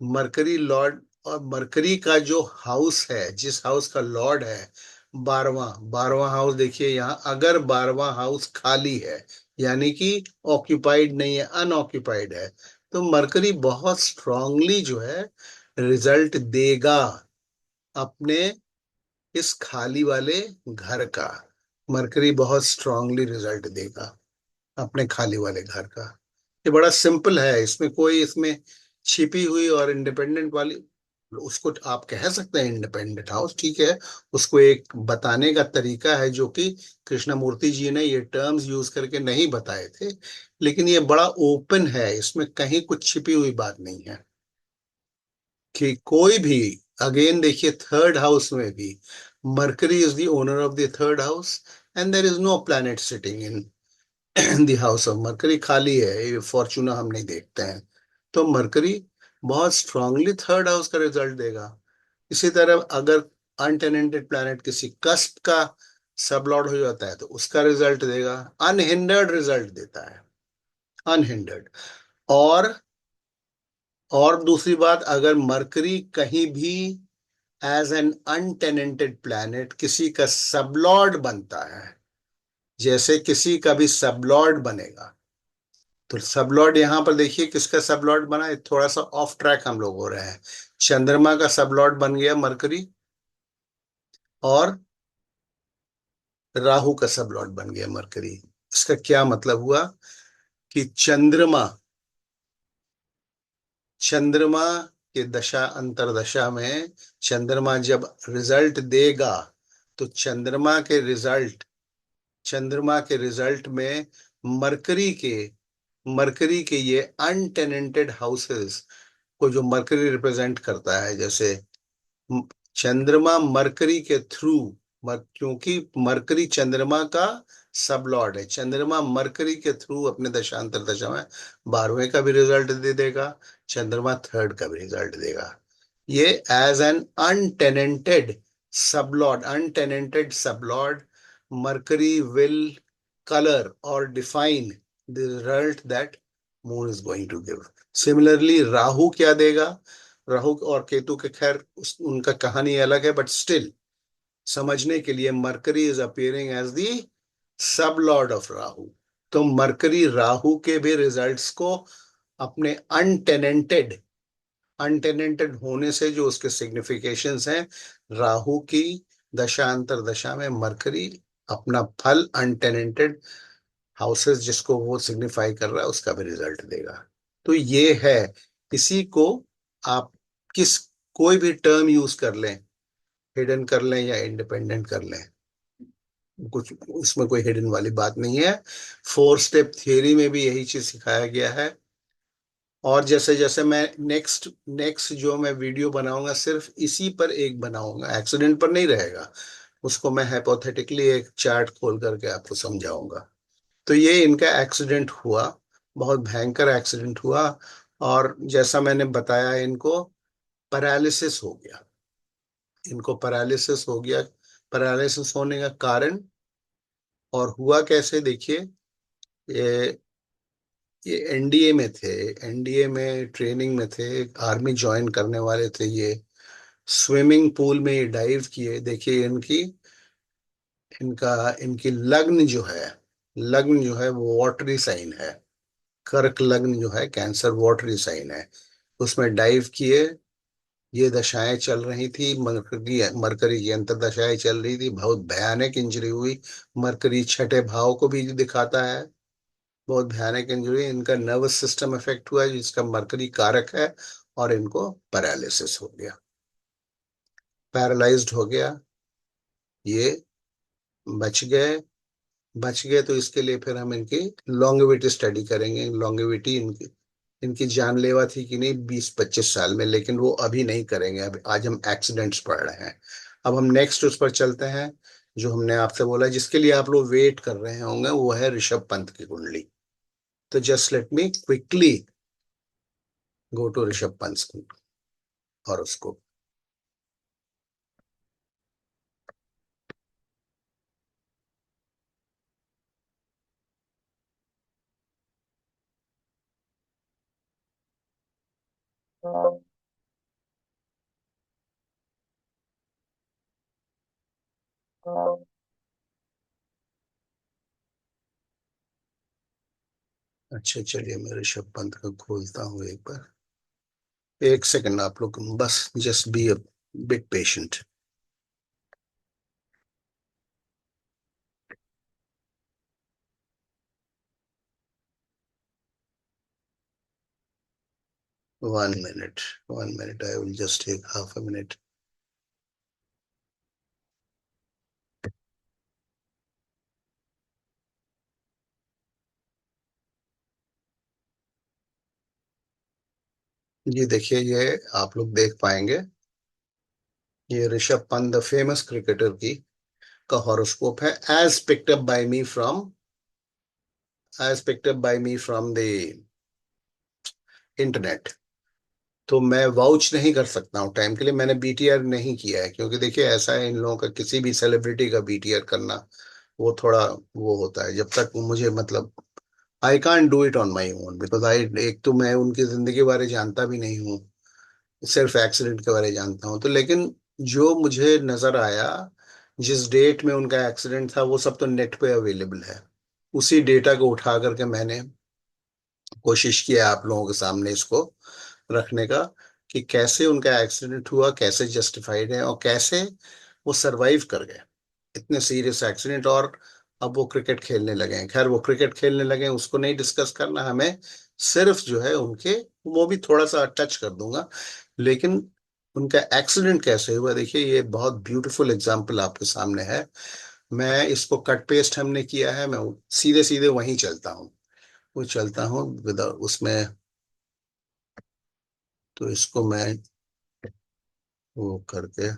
मरकरी लॉर्ड, और मरकरी का जो हाउस है, जिस हाउस का लॉर्ड है, 12वां हाउस देखिए यहाँ, अगर 12वां हाउस खाली है यानी कि ऑक्यूपाइड नहीं है, अनऑक्यूपाइड है, तो मरकरी बहुत स्ट्रांगली जो है रिजल्ट देगा अपने इस खाली वाले घर का। मरकरी बहुत स्ट्रांगली रिजल्ट देगा अपने खाली वाले घर का। ये बड़ा सिंपल है, इसमें कोई इसमें छिपी हुई और इंडिपेंडेंट वाली, उसको आप कह सकते हैं इंडिपेंडेंट हाउस, ठीक है, उसको एक बताने का तरीका है जो कि कृष्णमूर्ति जी ने ये टर्म्स यूज करके नहीं बताए थे, लेकिन ये बड़ा ओपन है, इसमें कहीं कुछ छिपी हुई बात नहीं है कि कोई भी। अगेन देखिए थर्ड हाउस में भी Mercury is the owner of the third house and there is no planet sitting in the house of Mercury, खाली है, ये फॉर्चूना हम नहीं देखते हैं। तो मरकरी बहुत स्ट्रांगली थर्ड हाउस का रिजल्ट देगा। इसी तरह अगर अनटेनेंटेड प्लैनेट किसी कस्प का सबलॉर्ड हो जाता है तो उसका रिजल्ट देगा, अनहिंडर्ड रिजल्ट देता है, अनहिंडर्ड। और और दूसरी बात, अगर मरकरी कहीं भी एज एन अनटेनेंटेड प्लैनेट किसी का सबलॉर्ड बनता है, जैसे किसी का भी सबलॉर्ड बनेगा, तो सबलॉर्ड यहां पर देखिए किसका सबलॉर्ड बना है, थोड़ा सा ऑफ ट्रैक हम लोग हो रहे हैं। चंद्रमा का सबलॉर्ड बन गया मरकरी, और राहु का सबलॉर्ड बन गया मरकरी। इसका क्या मतलब हुआ कि चंद्रमा के दशा अंतरदशा में चंद्रमा जब रिजल्ट देगा, तो चंद्रमा के रिजल्ट में मरकरी के मरकरी के ये अनटेनेंटेड हाउसेस को, जो मरकरी रिप्रेजेंट करता है, जैसे म- चंद्रमा मरकरी के थ्रू, क्योंकि मरकरी चंद्रमा का सब लॉर्ड है, चंद्रमा मरकरी के थ्रू अपने दशांतर दशा में 12वें का भी रिजल्ट दे देगा, चंद्रमा थर्ड का भी रिजल्ट देगा। ये as an untenanted sublord, Mercury will color or define the result that moon is going to give. Similarly Rahu क्या देगा, राहु और केतु के खैर उनका कहानी अलग है, बट स्टिल समझने के लिए Mercury is appearing as the sub lord of Rahu. तो मरकरी राहु के भी रिजल्ट्स को अपने अनटेनेंटेड होने से जो उसके सिग्निफिकेशंस हैं, राहु की दशांतर दशा में मरकरी अपना फल अनटेनेंटेड हाउसेस जिसको वो सिग्निफाई कर रहा है उसका भी रिजल्ट देगा। तो ये है, इसी को आप किस कोई भी टर्म यूज कर लें, हिडन कर लें या इंडिपेंडेंट कर लें, कुछ उसमें कोई हिडन वाली बात नहीं है। 4 स्टेप थियरी में भी यही चीज सिखाया गया है। और जैसे जैसे मैं नेक्स्ट नेक्स्ट जो मैं वीडियो बनाऊंगा सिर्फ इसी पर एक बनाऊंगा, एक्सीडेंट पर नहीं रहेगा, उसको मैं हाइपोथेटिकली एक चार्ट खोल करके आपको समझाऊंगा। तो ये इनका एक्सीडेंट हुआ, बहुत भयंकर एक्सीडेंट हुआ, और जैसा मैंने बताया इनको पैरालिसिस हो गया, इनको पैरालिसिस हो गया। पैरालिसिस होने का कारण और हुआ कैसे, देखिए, ये ये एनडीए में थे, एनडीए में ट्रेनिंग में थे, आर्मी ज्वाइन करने वाले थे ये, स्विमिंग पूल में ये डाइव किए। देखिए इनकी इनका इनकी लग्न जो है वो वाटरी साइन है, कर्क लग्न जो है कैंसर वाटरी साइन है, उसमें डाइव किए। ये दशाएं चल रही थी, मरकरी की अंतरदशाएं चल रही थी, बहुत भयानक इंजरी हुई। मरकरी छठे भाव को भी दिखाता है, बहुत भयानक इंजरी, इनका नर्वस सिस्टम इफेक्ट हुआ जिसका मरकरी कारक है, और इनको पैरालिसिस हो गया, पैरालाइज्ड हो गया। ये बच गए। तो इसके लिए फिर हम इनकी लॉन्गेविटी स्टडी करेंगे, लॉन्गेविटी इनकी इनकी जानलेवा थी कि नहीं 20-25 साल में, लेकिन वो अभी नहीं करेंगे। अब आज हम एक्सीडेंट्स पढ़ रहे हैं। अब हम नेक्स्ट उस पर चलते हैं जो हमने आपसे बोला, जिसके लिए आप लोग वेट कर रहे होंगे, वो है ऋषभ पंत की कुंडली। तो just let me quickly go to Rishabh Pant और उसको। अच्छा चलिए, मैं ऋषभ पंत का खोलता हूँ एक बार, एक सेकंड आप लोग बस just be a bit patient. 1 minute, 1 minute, I will just take half a minute. ये देखिए, ये आप लोग देख पाएंगे, ये Rishabh Pant the famous cricketer की का हॉरोस्कोप है, as picked up by me from the internet. तो मैं वाउच नहीं कर सकता हूँ टाइम के लिए, मैंने बीटीआर नहीं किया है, क्योंकि देखिए ऐसा है, इन लोगों का किसी भी सेलिब्रिटी का बीटीआर करना वो थोड़ा वो होता है, जब तक मुझे मतलब I can't do it on my own, because I एक तो मैं उनकी जिंदगी के बारे जानता भी नहीं हूँ, सिर्फ एक्सीडेंट के बारे जानता हूँ। तो लेकिन जो मुझे नजर आया जिस डेट में उनका एक्सीडेंट था वो सब तो नेट पे अवेलेबल है। उसी डेटा को उठा करके मैंने कोशिश किया आप लोगों के सामने इसको रखने का, कि कैसे उनका एक्सीडेंट हुआ, कैसे जस्टिफाइड है, और कैसे वो सरवाइव कर गए इतने सीरियस एक्सीडेंट। और अब वो क्रिकेट खेलने लगे हैं। खैर वो क्रिकेट खेलने लगे हैं उसको नहीं डिस्कस करना हमें, सिर्फ जो है उनके, वो भी थोड़ा सा टच कर दूंगा, लेकिन उनका एक्सीडेंट कैसे हुआ, देखिए ये बहुत ब्यूटीफुल एग्जाम्पल आपके सामने है। मैं इसको कट पेस्ट हमने किया है, मैं सीधे सीधे वहीं चलता हूँ, वो चलता हूँ विदाउट उसमें। तो इसको मैं वो करके,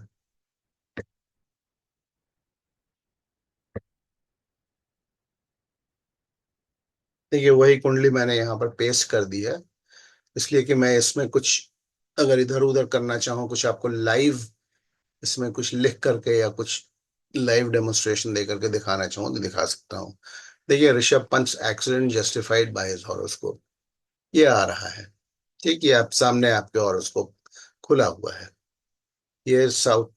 देखिए वही कुंडली मैंने यहाँ पर पेस्ट कर दी है, इसलिए कि मैं इसमें कुछ अगर इधर उधर करना चाहूँ, कुछ आपको लाइव इसमें कुछ लिख करके या कुछ लाइव डेमोन्स्ट्रेशन दे करके दिखाना चाहूँ तो दिखा सकता हूँ। देखिए Rishabh Pant accident justified by his horoscope, ये आ रहा है। ठीक है, आप सामने आपके हॉरोस्कोप खुला हुआ है। ये साउथ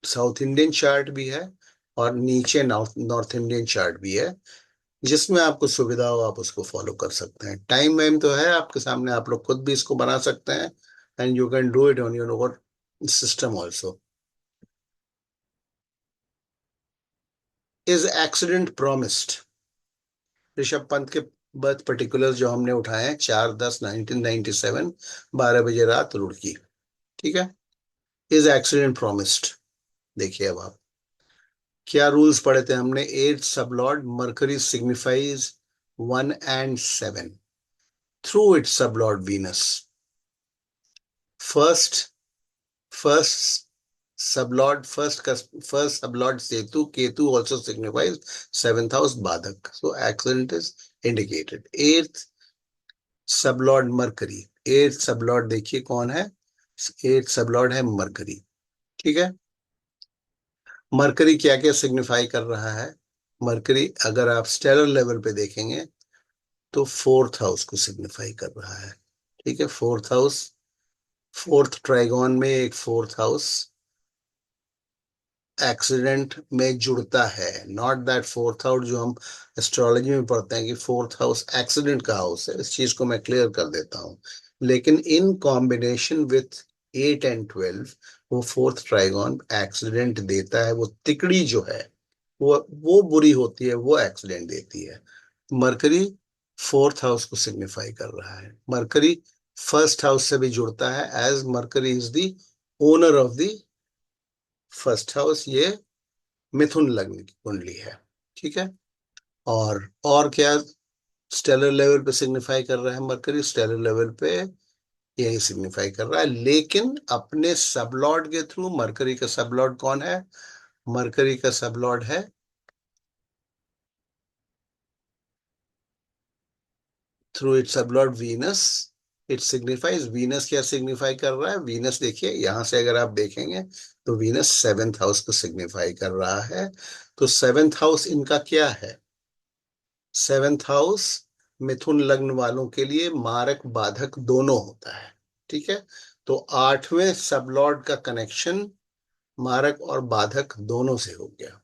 साउथ इंडियन चार्ट भी है, और नीचे नॉर्थ नॉर्थ इंडियन चार्ट भी है। जिसमें आपको सुविधा हो आप उसको फॉलो कर सकते हैं। टाइम वाइम तो है आपके सामने, आप लोग खुद भी इसको बना सकते हैं, and you can do it on your over system also. Is accident promised? Rishabh Pant के बर्थ पर्टिकुलर जो हमने उठाए हैं, 4/10/1997, 12 बजे रात, रुड़की। ठीक है। Is accident promised? देखिए अब आप, क्या रूल्स पढ़े थे हमने? Eight sublord Mercury signifies 1 and 7 through it sublord Venus. First first sublord first sublord Ketu also signifies seventh house Badak. So accident is indicated. Eighth sublord Mercury, eighth sublord देखिए कौन है? eighth sublord है mercury. ठीक है। Mercury क्या क्या signify कर रहा है? मरकरी अगर आप स्टेलर लेवल पे देखेंगे तो फोर्थ हाउस को सिग्निफाई कर रहा है। ठीक है, फोर्थ हाउस, फोर्थ ट्राइगोन में एक फोर्थ हाउस एक्सीडेंट में जुड़ता है। नॉट दैट फोर्थ हाउस जो हम एस्ट्रोलॉजी में पढ़ते हैं कि फोर्थ हाउस एक्सीडेंट का हाउस है, इस चीज को मैं क्लियर कर देता हूँ। लेकिन इन कॉम्बिनेशन विथ 8 and 12, वो फोर्थ ट्राइगन एक्सीडेंट देता है। वो तिकड़ी जो है वो बुरी होती है, वो एक्सीडेंट देती है। मरकरी फोर्थ हाउस को सिग्निफाई कर रहा है। मरकरी फर्स्ट हाउस से भी जुड़ता है, as Mercury is the owner of the first house. ये मिथुन लग्न की कुंडली है। ठीक है। और क्या स्टेलर लेवल पे सिग्निफाई कर रहा है? मरकरी स्टेलर लेवल पे यही सिग्निफाई कर रहा है, लेकिन अपने सबलॉर्ड के थ्रू। मरकरी का सबलॉर्ड कौन है? मरकरी का सबलॉर्ड है through it sublord Venus. It signifies, Venus क्या सिग्निफाई कर रहा है? वीनस देखिए यहां से अगर आप देखेंगे तो वीनस सेवेंथ हाउस को सिग्निफाई कर रहा है। तो सेवेंथ हाउस इनका क्या है? सेवेंथ हाउस मिथुन लग्न वालों के लिए मारक बाधक दोनों होता है। ठीक है। तो आठवें सबलॉर्ड का कनेक्शन मारक और बाधक दोनों से हो गया,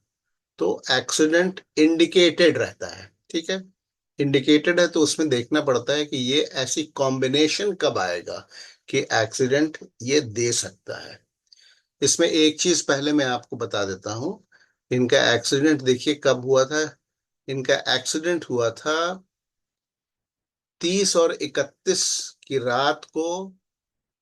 तो एक्सीडेंट इंडिकेटेड रहता है। ठीक है। इंडिकेटेड है तो उसमें देखना पड़ता है कि ये ऐसी कॉम्बिनेशन कब आएगा कि एक्सीडेंट ये दे सकता है। इसमें एक चीज पहले मैं आपको बता देता हूं। इनका एक्सीडेंट देखिए कब हुआ था। इनका एक्सीडेंट हुआ था 30 और 31 की रात को,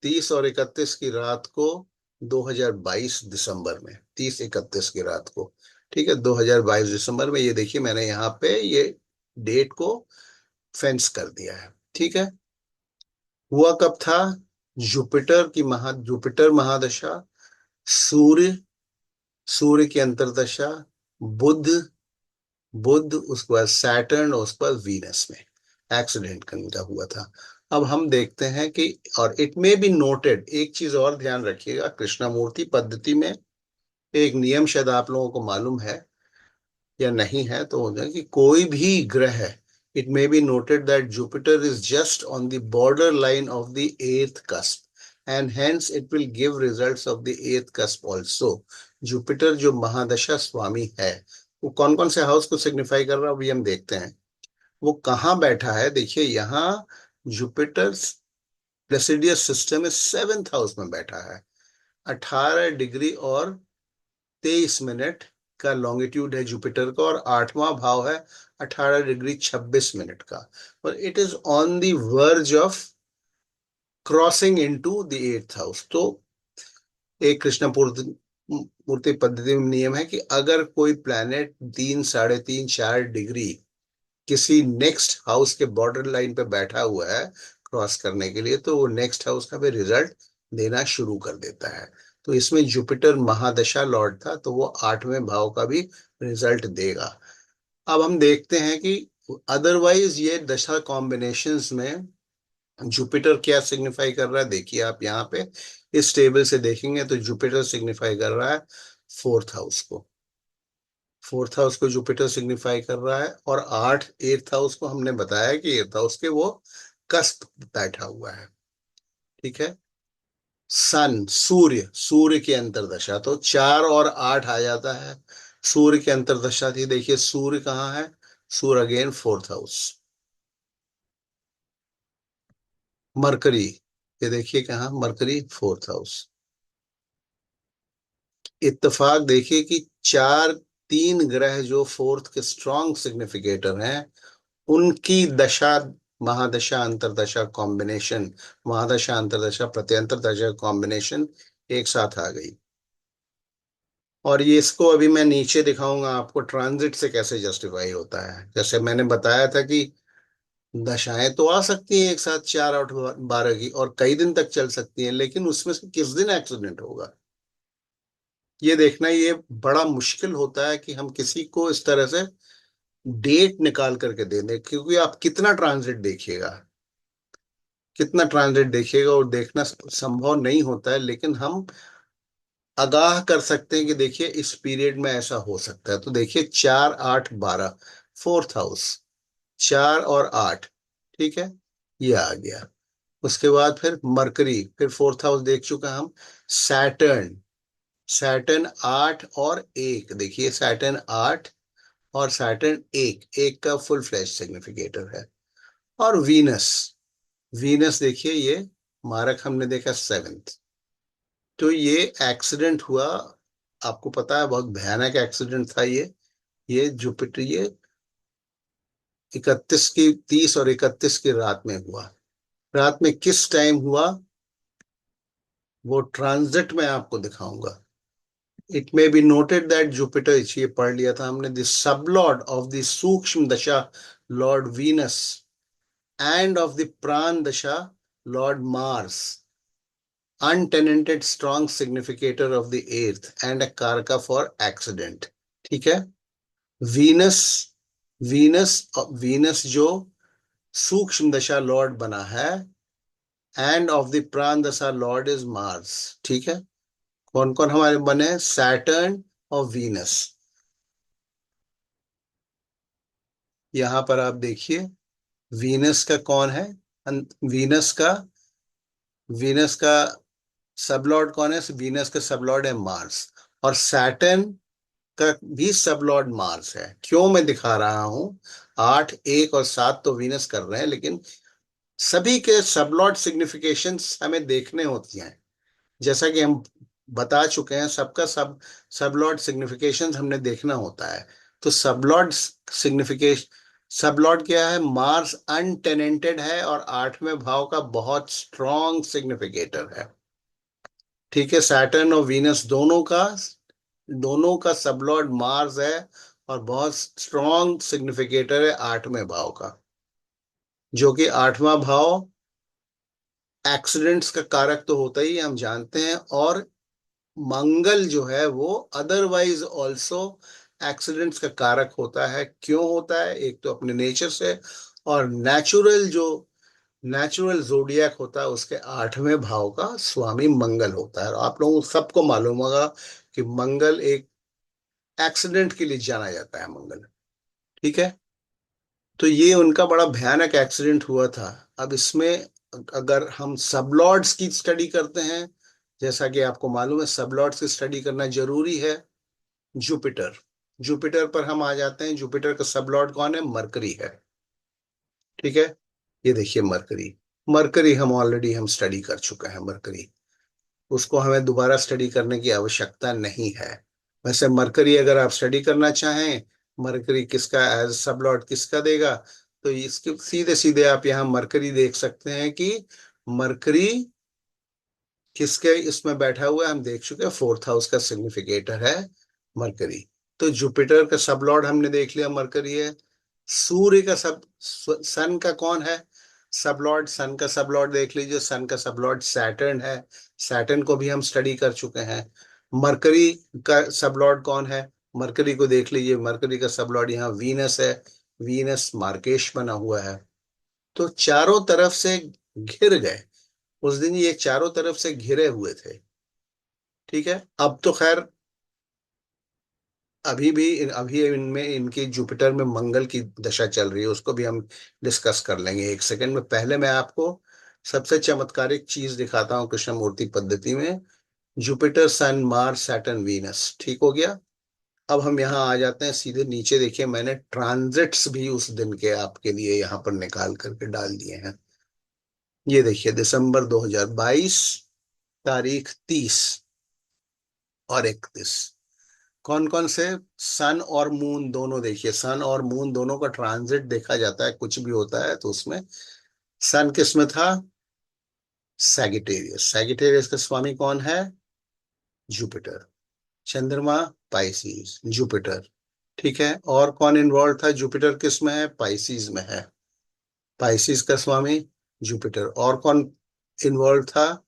30 और 31 की रात को, 2022 दिसंबर में, 30-31 की रात को। ठीक है, 2022 दिसंबर में। ये देखिए मैंने यहाँ पे ये डेट को फेंस कर दिया है। ठीक है। हुआ कब था? जुपिटर महादशा, सूर्य, सूर्य की अंतर्दशा, बुध, उसके बाद सैटर्न, और उसके बाद वीनस में एक्सीडेंट का हुआ था। अब हम देखते हैं कि, और इट मे बी नोटेड, एक चीज और ध्यान रखिएगा, कृष्णमूर्ति पद्धति में एक नियम शायद आप लोगों को मालूम है या नहीं है, तो हो जाए कि कोई भी ग्रह है, it may be noted that Jupiter is just on the border line of the eighth cusp, and hence it will give results of the eighth cusp also. Jupiter जो महादशा स्वामी है, वो कौन कौन से हाउस को सिग्निफाई कर रहा है अभी हम देखते हैं। वो कहाँ बैठा है, देखिए यहाँ जुपिटर प्लेसिडियस सिस्टम में 7th हाउस में बैठा है। 18 डिग्री और 23 मिनट का लॉन्गिट्यूड है जुपिटर का, और 8वां भाव है 18 डिग्री 26 मिनट का। और it is on the verge of crossing into the 8th house. तो एक कृष्ण मूर्ति पद्धति में नियम है कि अगर कोई प्लैनेट 3, 3.5, 4 डिग्री किसी नेक्स्ट हाउस के बॉर्डर लाइन पे बैठा हुआ है क्रॉस करने के लिए, तो वो नेक्स्ट हाउस का भी रिजल्ट देना शुरू कर देता है। तो इसमें जुपिटर महादशा लॉर्ड था, तो वो 8वें भाव का भी रिजल्ट देगा। अब हम देखते हैं कि अदरवाइज ये दशा कॉम्बिनेशंस में जुपिटर क्या सिग्निफाई कर रहा है। देखिए आप यहाँ पे इस टेबल से देखेंगे तो जुपिटर सिग्निफाई कर रहा है 4th हाउस को। 4th हाउस को जुपिटर सिग्निफाई कर रहा है, और 8th हाउस को हमने बताया कि 8th हाउस के वो कस्प बैठा हुआ है। ठीक है। सन सूर्य, सूर्य की अंतर्दशा तो 4 और 8 आ जाता है। सूर्य की अंतर्दशा थी, देखिए सूर्य कहाँ है, सूर्य अगेन 4th हाउस। मरकरी, ये देखिए कहाँ, मरकरी 4th हाउस। इत्तेफाक देखिए कि चार, तीन ग्रह जो फोर्थ के स्ट्रॉन्ग सिग्निफिकेटर हैं, उनकी दशा, महादशा अंतरदशा कॉम्बिनेशन, महादशा अंतरदशा प्रत्यंतर दशा कॉम्बिनेशन एक साथ आ गई। और ये इसको अभी मैं नीचे दिखाऊंगा आपको ट्रांजिट से कैसे जस्टिफाई होता है। जैसे मैंने बताया था कि दशाएं तो आ सकती हैं एक साथ 4, 8, 12 की, और कई दिन तक चल सकती हैं, लेकिन उसमें से किस दिन एक्सीडेंट होगा ये देखना, ये बड़ा मुश्किल होता है कि हम किसी को इस तरह से डेट निकाल करके दे दें, क्योंकि आप कितना ट्रांजिट देखिएगा, कितना ट्रांजिट देखिएगा, और देखना संभव नहीं होता है। लेकिन हम आगाह कर सकते हैं कि देखिए इस पीरियड में ऐसा हो सकता है। तो देखिए 4, 8, 12, 4th हाउस, 4 और 8, ठीक है, ये आ गया। उसके बाद फिर मरकरी, फिर 4th हाउस देख चुका हम। सैटर्न, सैटर्न 8 और 1, देखिए सैटर्न 8 और सैटर्न 1, एक का फुल फ्लैश सिग्निफिकेटर है। और वीनस, वीनस देखिए ये मारक हमने देखा 7th। तो ये एक्सीडेंट हुआ, आपको पता है बहुत भयानक एक्सीडेंट था ये जुपिटर, ये 30 और 31 की रात में हुआ। रात में किस टाइम हुआ वो ट्रांजिट में आपको दिखाऊंगा। It may be noted that Jupiter, ये पढ़ लिया था हमने, द सबलॉर्ड ऑफ द सूक्ष्म दशा Lord Venus end of the प्राण दशा Lord Mars, untenanted strong significator of the eighth and a कारका for accident। ठीक है। वीनस, वीनस, वीनस जो सूक्ष्म दशा लॉर्ड बना है, एंड ऑफ द प्राण दशा लॉर्ड इज मार्स। ठीक है। कौन कौन हमारे बने, सैटर्न और वीनस। यहां पर आप देखिए वीनस का कौन है, वीनस का, वीनस का सबलॉर्ड कौन है, वीनस का सबलॉर्ड है मार्स। और सैटर्न का भी सबलॉर्ड मार्स है। क्यों मैं दिखा रहा हूं, 8, 1 और 7 तो वीनस कर रहे हैं, लेकिन सभी के सबलॉर्ड सिग्निफिकेशंस हमें देखने होती हैं। जैसा कि हम बता चुके हैं, सबका सबलॉर्ड सिग्निफिकेशंस हमने देखना होता है। तो सबलॉर्ड सिग्निफिकेशन, सबलॉर्ड क्या है, मार्स अनटेनेंटेड है और 8वें भाव का बहुत स्ट्रॉन्ग सिग्निफिकेटर है। ठीक है। सैटर्न और वीनस दोनों का सबलॉर्ड मार्स है, और बहुत स्ट्रॉन्ग सिग्निफिकेटर है 8वें भाव का, जो कि 8वां भाव एक्सीडेंट्स का कारक तो होता ही है, हम जानते हैं। और मंगल जो है वो अदरवाइज ऑल्सो एक्सीडेंट्स का कारक होता है। क्यों होता है, एक तो अपने नेचर से, और नेचुरल जोडियक होता है उसके 8वें भाव का स्वामी मंगल होता है। और आप लोगों को सबको मालूम होगा कि मंगल एक एक्सीडेंट के लिए जाना जाता है, मंगल। ठीक है। तो ये उनका बड़ा भयानक एक्सीडेंट हुआ था। अब इसमें अगर हम सबलॉर्ड्स की स्टडी करते हैं, जैसा कि आपको मालूम है सबलॉर्ड्स की स्टडी करना जरूरी है। जुपिटर, जुपिटर पर हम आ जाते हैं। जुपिटर का सबलॉर्ड कौन है? मरकरी है। ठीक है, ये देखिए मरकरी। मरकरी हम ऑलरेडी हम स्टडी कर चुके हैं मरकरी, उसको हमें दोबारा स्टडी करने की आवश्यकता नहीं है। वैसे मरकरी अगर आप स्टडी करना चाहें, मरकरी किसका एज सबलॉर्ड किसका देगा, तो इसके सीधे सीधे आप यहाँ मरकरी देख सकते हैं कि मरकरी किसके इसमें बैठा हुआ है, हम देख चुके हैं। फोर्थ हाउस का सिग्निफिकेटर है मरकरी। तो जुपिटर का सबलॉर्ड हमने देख लिया मरकरी है। सूर्य का सन का कौन है सबलॉर्ड? सन का सबलॉर्ड देख लीजिए, सन का सबलॉर्ड सैटर्न है। सैटर्न को भी हम स्टडी कर चुके हैं। मरकरी का सबलॉर्ड कौन है? मरकरी को देख लीजिए, मरकरी का सबलॉर्ड यहाँ वीनस है। वीनस मार्केश बना हुआ है। तो चारों तरफ से घिर गए, उस दिन ये चारों तरफ से घिरे हुए थे। ठीक है, अब तो खैर अभी भी अभी इनमें इनकी जुपिटर में मंगल की दशा चल रही है, उसको भी हम डिस्कस कर लेंगे एक सेकंड में। पहले मैं आपको सबसे चमत्कारिक चीज दिखाता हूँ कृष्णमूर्ति पद्धति में। जुपिटर, सन, मार्स, सैटर्न, वीनस, ठीक हो गया। अब हम यहाँ आ जाते हैं सीधे नीचे। देखिए मैंने ट्रांजिट्स भी उस दिन के आपके लिए यहाँ पर निकाल करके डाल दिए हैं। ये देखिए दिसंबर 2022, तारीख 30 और 31, कौन कौन से सन और मून दोनों, देखिए सन और मून दोनों का ट्रांजिट देखा जाता है, कुछ भी होता है तो उसमें। सन किस में था? सैगिटेरियस। सैगिटेरियस का स्वामी कौन है? जुपिटर। चंद्रमा पाइसीज, जुपिटर। ठीक है, और कौन इन्वॉल्व था? जुपिटर किस में है? पाइसीज में है। पाइसीज का स्वामी जुपिटर। और कौन इन्वॉल्व था?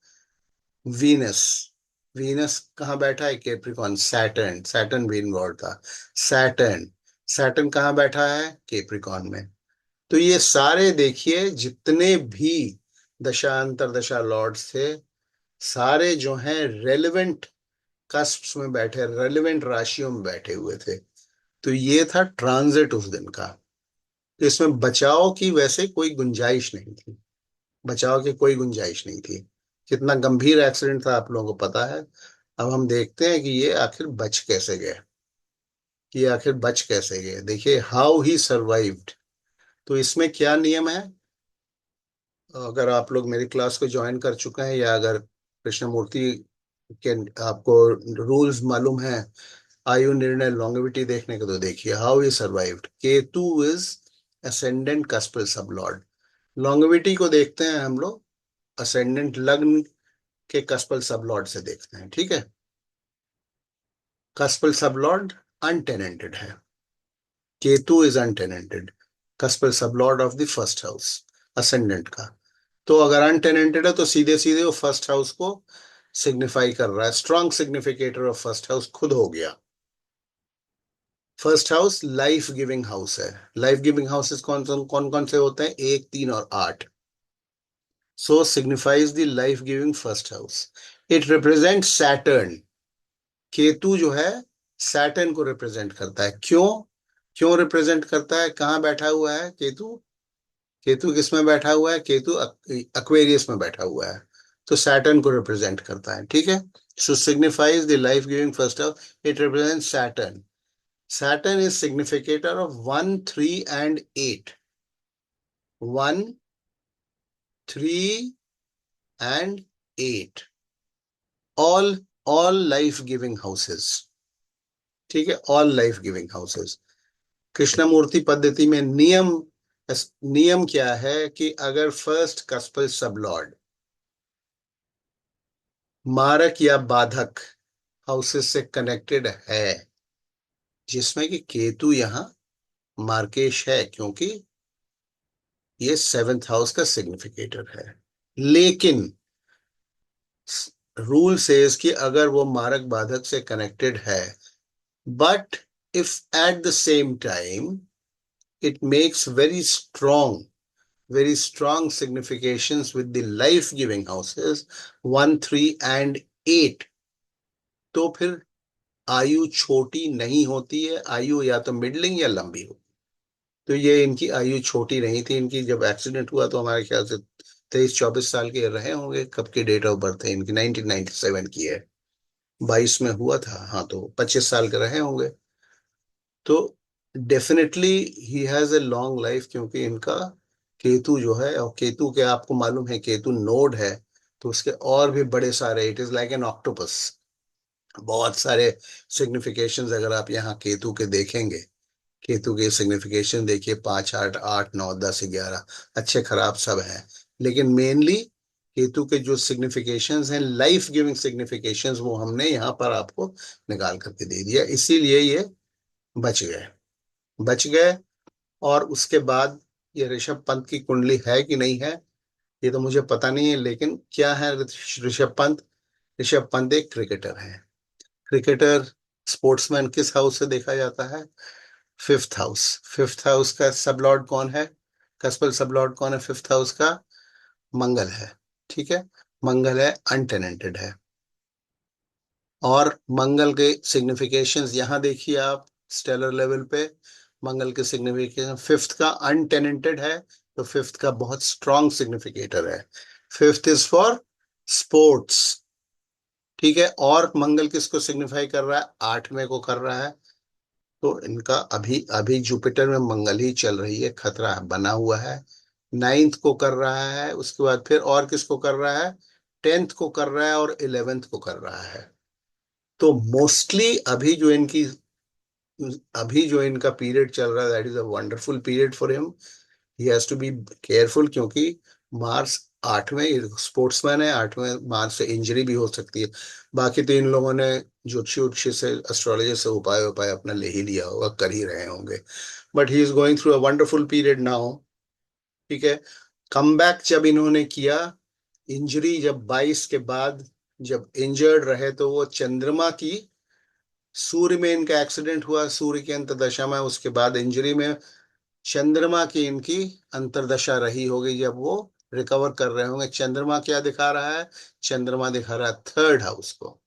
वीनस। वीनस कहाँ बैठा है? कैप्रिकॉन। सैटर्न, सैटर्न भी इन्वॉल्व था। सैटर्न, सैटर्न कहाँ बैठा है? कैप्रिकॉन में। तो ये सारे देखिए जितने भी दशांतर दशा लॉर्ड्स थे, सारे जो हैं रेलिवेंट कस्प्स में बैठे, रेलिवेंट राशियों में बैठे हुए थे। तो ये था ट्रांजिट उस दिन का। तो इसमें बचाव की वैसे कोई गुंजाइश नहीं थी, बचाव की कोई गुंजाइश नहीं थी। कितना गंभीर एक्सीडेंट था आप लोगों को पता है। अब हम देखते हैं कि ये आखिर बच कैसे गए, कि ये आखिर बच कैसे गए। देखिए हाउ ही सर्वाइव्ड। तो इसमें क्या नियम है, अगर आप लोग मेरी क्लास को ज्वाइन कर चुके हैं या अगर कृष्णमूर्ति के आपको रूल्स मालूम है आयु निर्णय लॉन्गेविटी देखने के, तो देखिए how he survived. Ketu is ascendant कस्पल sub Lord. Longevity को देखते हैं हम लोग असेंडेंट लग्न के कस्पल सब लॉर्ड से देखते हैं। ठीक है, कस्पल सब लॉर्ड अनटेनेंटेड है, Ketu is untenanted, cuspal sub lord of the first house ascendant का। तो अगर अनटेनेंटेड है तो सीधे सीधे वो फर्स्ट हाउस को सिग्निफाई कर रहा है। Strong significator of first house खुद हो गया। First house life giving house है। लाइफ गिविंग हाउसेस कौन कौन से होते हैं? 1, 3 और 8। So signifies the life giving first house. It represent Saturn. Ketu जो है सैटर्न को रिप्रेजेंट करता है। क्यों? क्यों रिप्रेजेंट करता है? कहाँ बैठा हुआ है केतु? केतु किस में बैठा हुआ है? केतु अक्वेरियस में बैठा हुआ है, तो सैटर्न को रिप्रेजेंट करता है। ठीक है, so signifies the life giving first house, it represent Saturn. Saturn is significator of 1, 3 and 8। 1, 3 and 8, all life giving houses. ठीक है, all life giving houses. Krishnamurti पद्धति में नियम, नियम क्या है कि अगर फर्स्ट कस्पल सब लॉर्ड मारक या बाधक हाउसेस से कनेक्टेड है, जिसमें कि केतु यहां मार्केश है क्योंकि ये सेवेंथ हाउस का सिग्निफिकेटर है। लेकिन रूल सेज कि अगर वो मारक बाधक से कनेक्टेड है, but if at the same time it makes very strong significations with the life giving houses 1, 3 and 8, तो फिर आयु छोटी नहीं होती है, आयु या तो मिडलिंग या लंबी हो। तो ये इनकी आयु छोटी नहीं थी। इनकी जब एक्सीडेंट हुआ तो हमारे ख्याल से 23-24 साल के रहे होंगे। कब की डेट ऑफ बर्थ है इनकी? 1997 की है। 22 में हुआ था, हाँ, तो 25 साल के रहे होंगे। तो definitely he has a long life, क्योंकि इनका केतु जो है, और केतु के आपको मालूम है केतु नोड है, तो उसके और भी बड़े सारे, it is like an octopus, बहुत सारे सिग्निफिकेशंस अगर आप यहाँ केतु के देखेंगे। केतु के सिग्निफिकेशन देखिए, 5, 8, 8, 9, 10, 11, अच्छे खराब सब हैं। लेकिन मेनली केतु के जो सिग्निफिकेशंस हैं, लाइफ गिविंग सिग्निफिकेशंस, वो हमने यहाँ पर आपको निकाल करके दे दिया, इसीलिए ये बच गए। बच गए। और उसके बाद ये ऋषभ पंत की कुंडली है कि नहीं है, ये तो मुझे पता नहीं है, लेकिन क्या है ऋषभ पंत? ऋषभ पंत एक क्रिकेटर है। क्रिकेटर, स्पोर्ट्समैन किस हाउस से देखा जाता है? Fifth house. फिफ्थ हाउस का सब लॉर्ड कौन है? कस्पल सब लॉर्ड कौन है फिफ्थ हाउस का? मंगल है। ठीक है, मंगल है, अनटेनेंटेड है। और मंगल के सिग्निफिकेशंस यहाँ देखिए आप, स्टेलर लेवल पे मंगल के सिग्निफिकेशन, फिफ्थ का अनटेनेंटेड है, तो फिफ्थ का बहुत स्ट्रॉन्ग सिग्निफिकेटर है। Fifth is for sports. ठीक है, और मंगल किसको सिग्निफाई कर रहा है? 8वें को कर रहा है। तो इनका अभी अभी जुपिटर में मंगल ही चल रही है, खतरा बना हुआ है। 9th को कर रहा है, उसके बाद फिर और किसको कर रहा है? 10th को कर रहा है, और 11th को कर रहा है। तो मोस्टली अभी जो इनका पीरियड चल रहा है, that is a wonderful period for him. He has to be careful, क्योंकि मार्स 8वें, स्पोर्ट्समैन है, 8वें मार्च से इंजरी भी हो सकती है। बाकी तो इन लोगों ने ज्योतिषी उच्छी से, एस्ट्रोलॉजी से उपाय उपाय अपना ले ही लिया होगा, कर ही रहे होंगे। But he is going through a wonderful period now. ठीक है, कम बैक जब इन्होंने किया, इंजरी जब 22 के बाद जब इंजर्ड रहे, तो वो चंद्रमा की, सूर्य में इनका एक्सीडेंट हुआ, सूर्य की अंतर्दशा में, उसके बाद इंजरी में चंद्रमा की इनकी अंतर्दशा रही होगी, जब वो रिकवर कर रहे होंगे। चंद्रमा क्या दिखा रहा है? चंद्रमा दिखा रहा है थर्ड हाउस को।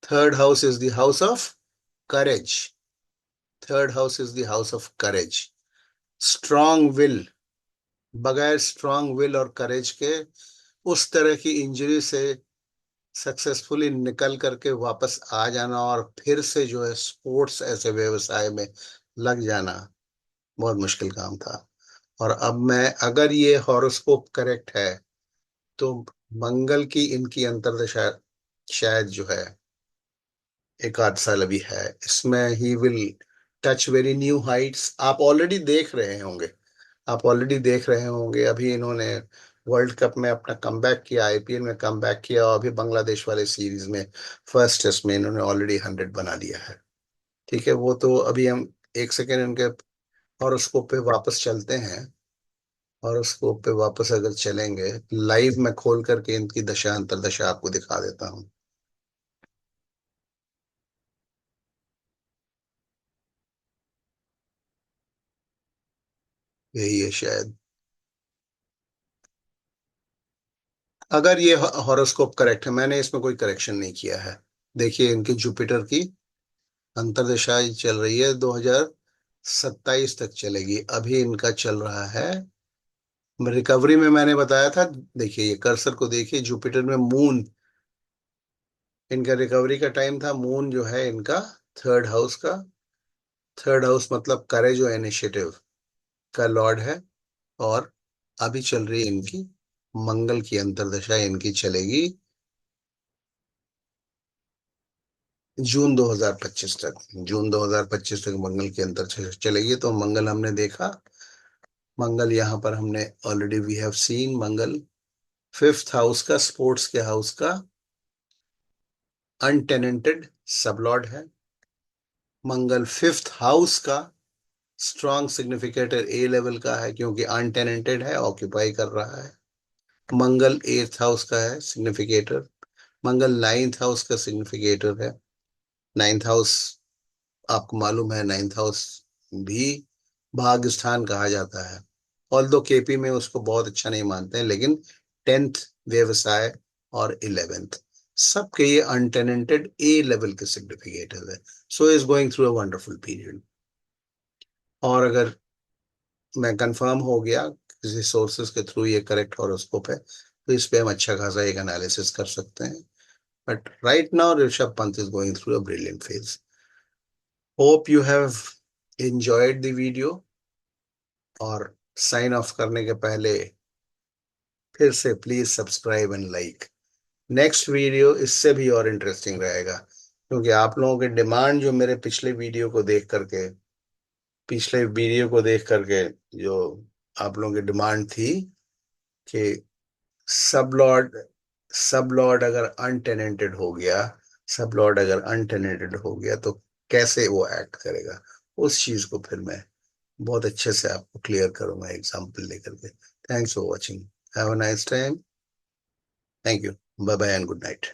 Third house is the house of courage. Third house is the house of courage, strong will. बगैर स्ट्रॉन्ग विल और करेज के उस तरह की इंजरी से सक्सेसफुली निकल करके वापस आ जाना, और फिर से जो है स्पोर्ट्स ऐसे व्यवसाय में लग जाना, बहुत मुश्किल काम था। और अब मैं, अगर ये हॉरोस्कोप करेक्ट है, तो मंगल की इनकी अंतर्दशा शायद जो है 1 आध साल अभी है, इसमें he will touch very new Heights. आप ऑलरेडी देख रहे होंगे, आप ऑलरेडी देख रहे होंगे, अभी इन्होंने वर्ल्ड कप में अपना कमबैक किया, आईपीएल में कमबैक किया, और अभी बांग्लादेश वाले सीरीज में फर्स्ट टेस्ट में इन्होंने ऑलरेडी 100 बना दिया है। ठीक है, वो तो अभी हम एक सेकेंड उनके हॉरोस्कोप पे वापस चलते हैं। हॉरोस्कोप पे वापस अगर चलेंगे, लाइव में खोल करके इनकी दशा अंतर्दशा आपको दिखा देता हूँ। यही है शायद, अगर ये हॉरोस्कोप करेक्ट है, मैंने इसमें कोई करेक्शन नहीं किया है। देखिए, इनके जुपिटर की अंतर्दशा चल रही है, 2027 तक चलेगी। अभी इनका चल रहा है रिकवरी में, मैंने बताया था। देखिए, ये कर्सर को देखिए, जुपिटर में मून, इनका रिकवरी का टाइम था। मून जो है इनका थर्ड हाउस का, थर्ड हाउस मतलब करेज और इनिशिएटिव का लॉर्ड है। और अभी चल रही है इनकी मंगल की अंतर्दशा, इनकी चलेगी जून 2025 तक। जून 2025 तक मंगल की अंतर्दशा चलेगी। तो मंगल हमने देखा, मंगल यहाँ पर हमने already we have seen Mangal fifth house का, स्पोर्ट्स के हाउस का अनटेनेंटेड सबलॉर्ड है। मंगल फिफ्थ हाउस का स्ट्रॉन्ग सिग्निफिकेटर ए लेवल का है, क्योंकि अनटेनेंटेड है, ऑक्यूपाई कर रहा है। मंगल एट्थ हाउस का है सिग्निफिकेटर। मंगल नाइन्थ हाउस का सिग्निफिकेटर है। नाइन्थ हाउस, आपको मालूम है, नाइन्थ हाउस भी भाग्य स्थान कहा जाता है। ऑल्दो केपी में उसको बहुत अच्छा नहीं मानते हैं, लेकिन 10th व्यवसाय और 11th, सबके ये अनटेनेंटेड ए लेवल के सिग्निफिकेटर है। So is going through a wonderful period. और अगर मैं कंफर्म हो गया किसी सोर्सेज के थ्रू ये करेक्ट हॉरोस्कोप है, तो इस पे हम अच्छा खासा एक एनालिसिस कर सकते हैं. But right now Rishabh Pant is going through a brilliant phase. Hope you have enjoyed the video. और साइन ऑफ करने के पहले फिर से please subscribe and like. Next video इससे भी और इंटरेस्टिंग रहेगा, क्योंकि आप लोगों की डिमांड जो मेरे पिछले वीडियो को देख करके जो आप लोगों की डिमांड थी कि सब लॉर्ड सब लॉर्ड अगर अनटेनेंटेड हो गया तो कैसे वो एक्ट करेगा, उस चीज को फिर मैं बहुत अच्छे से आपको क्लियर करूंगा एग्जाम्पल लेकर के. Thanks for watching. Have a nice time. Thank you. Bye bye and good night.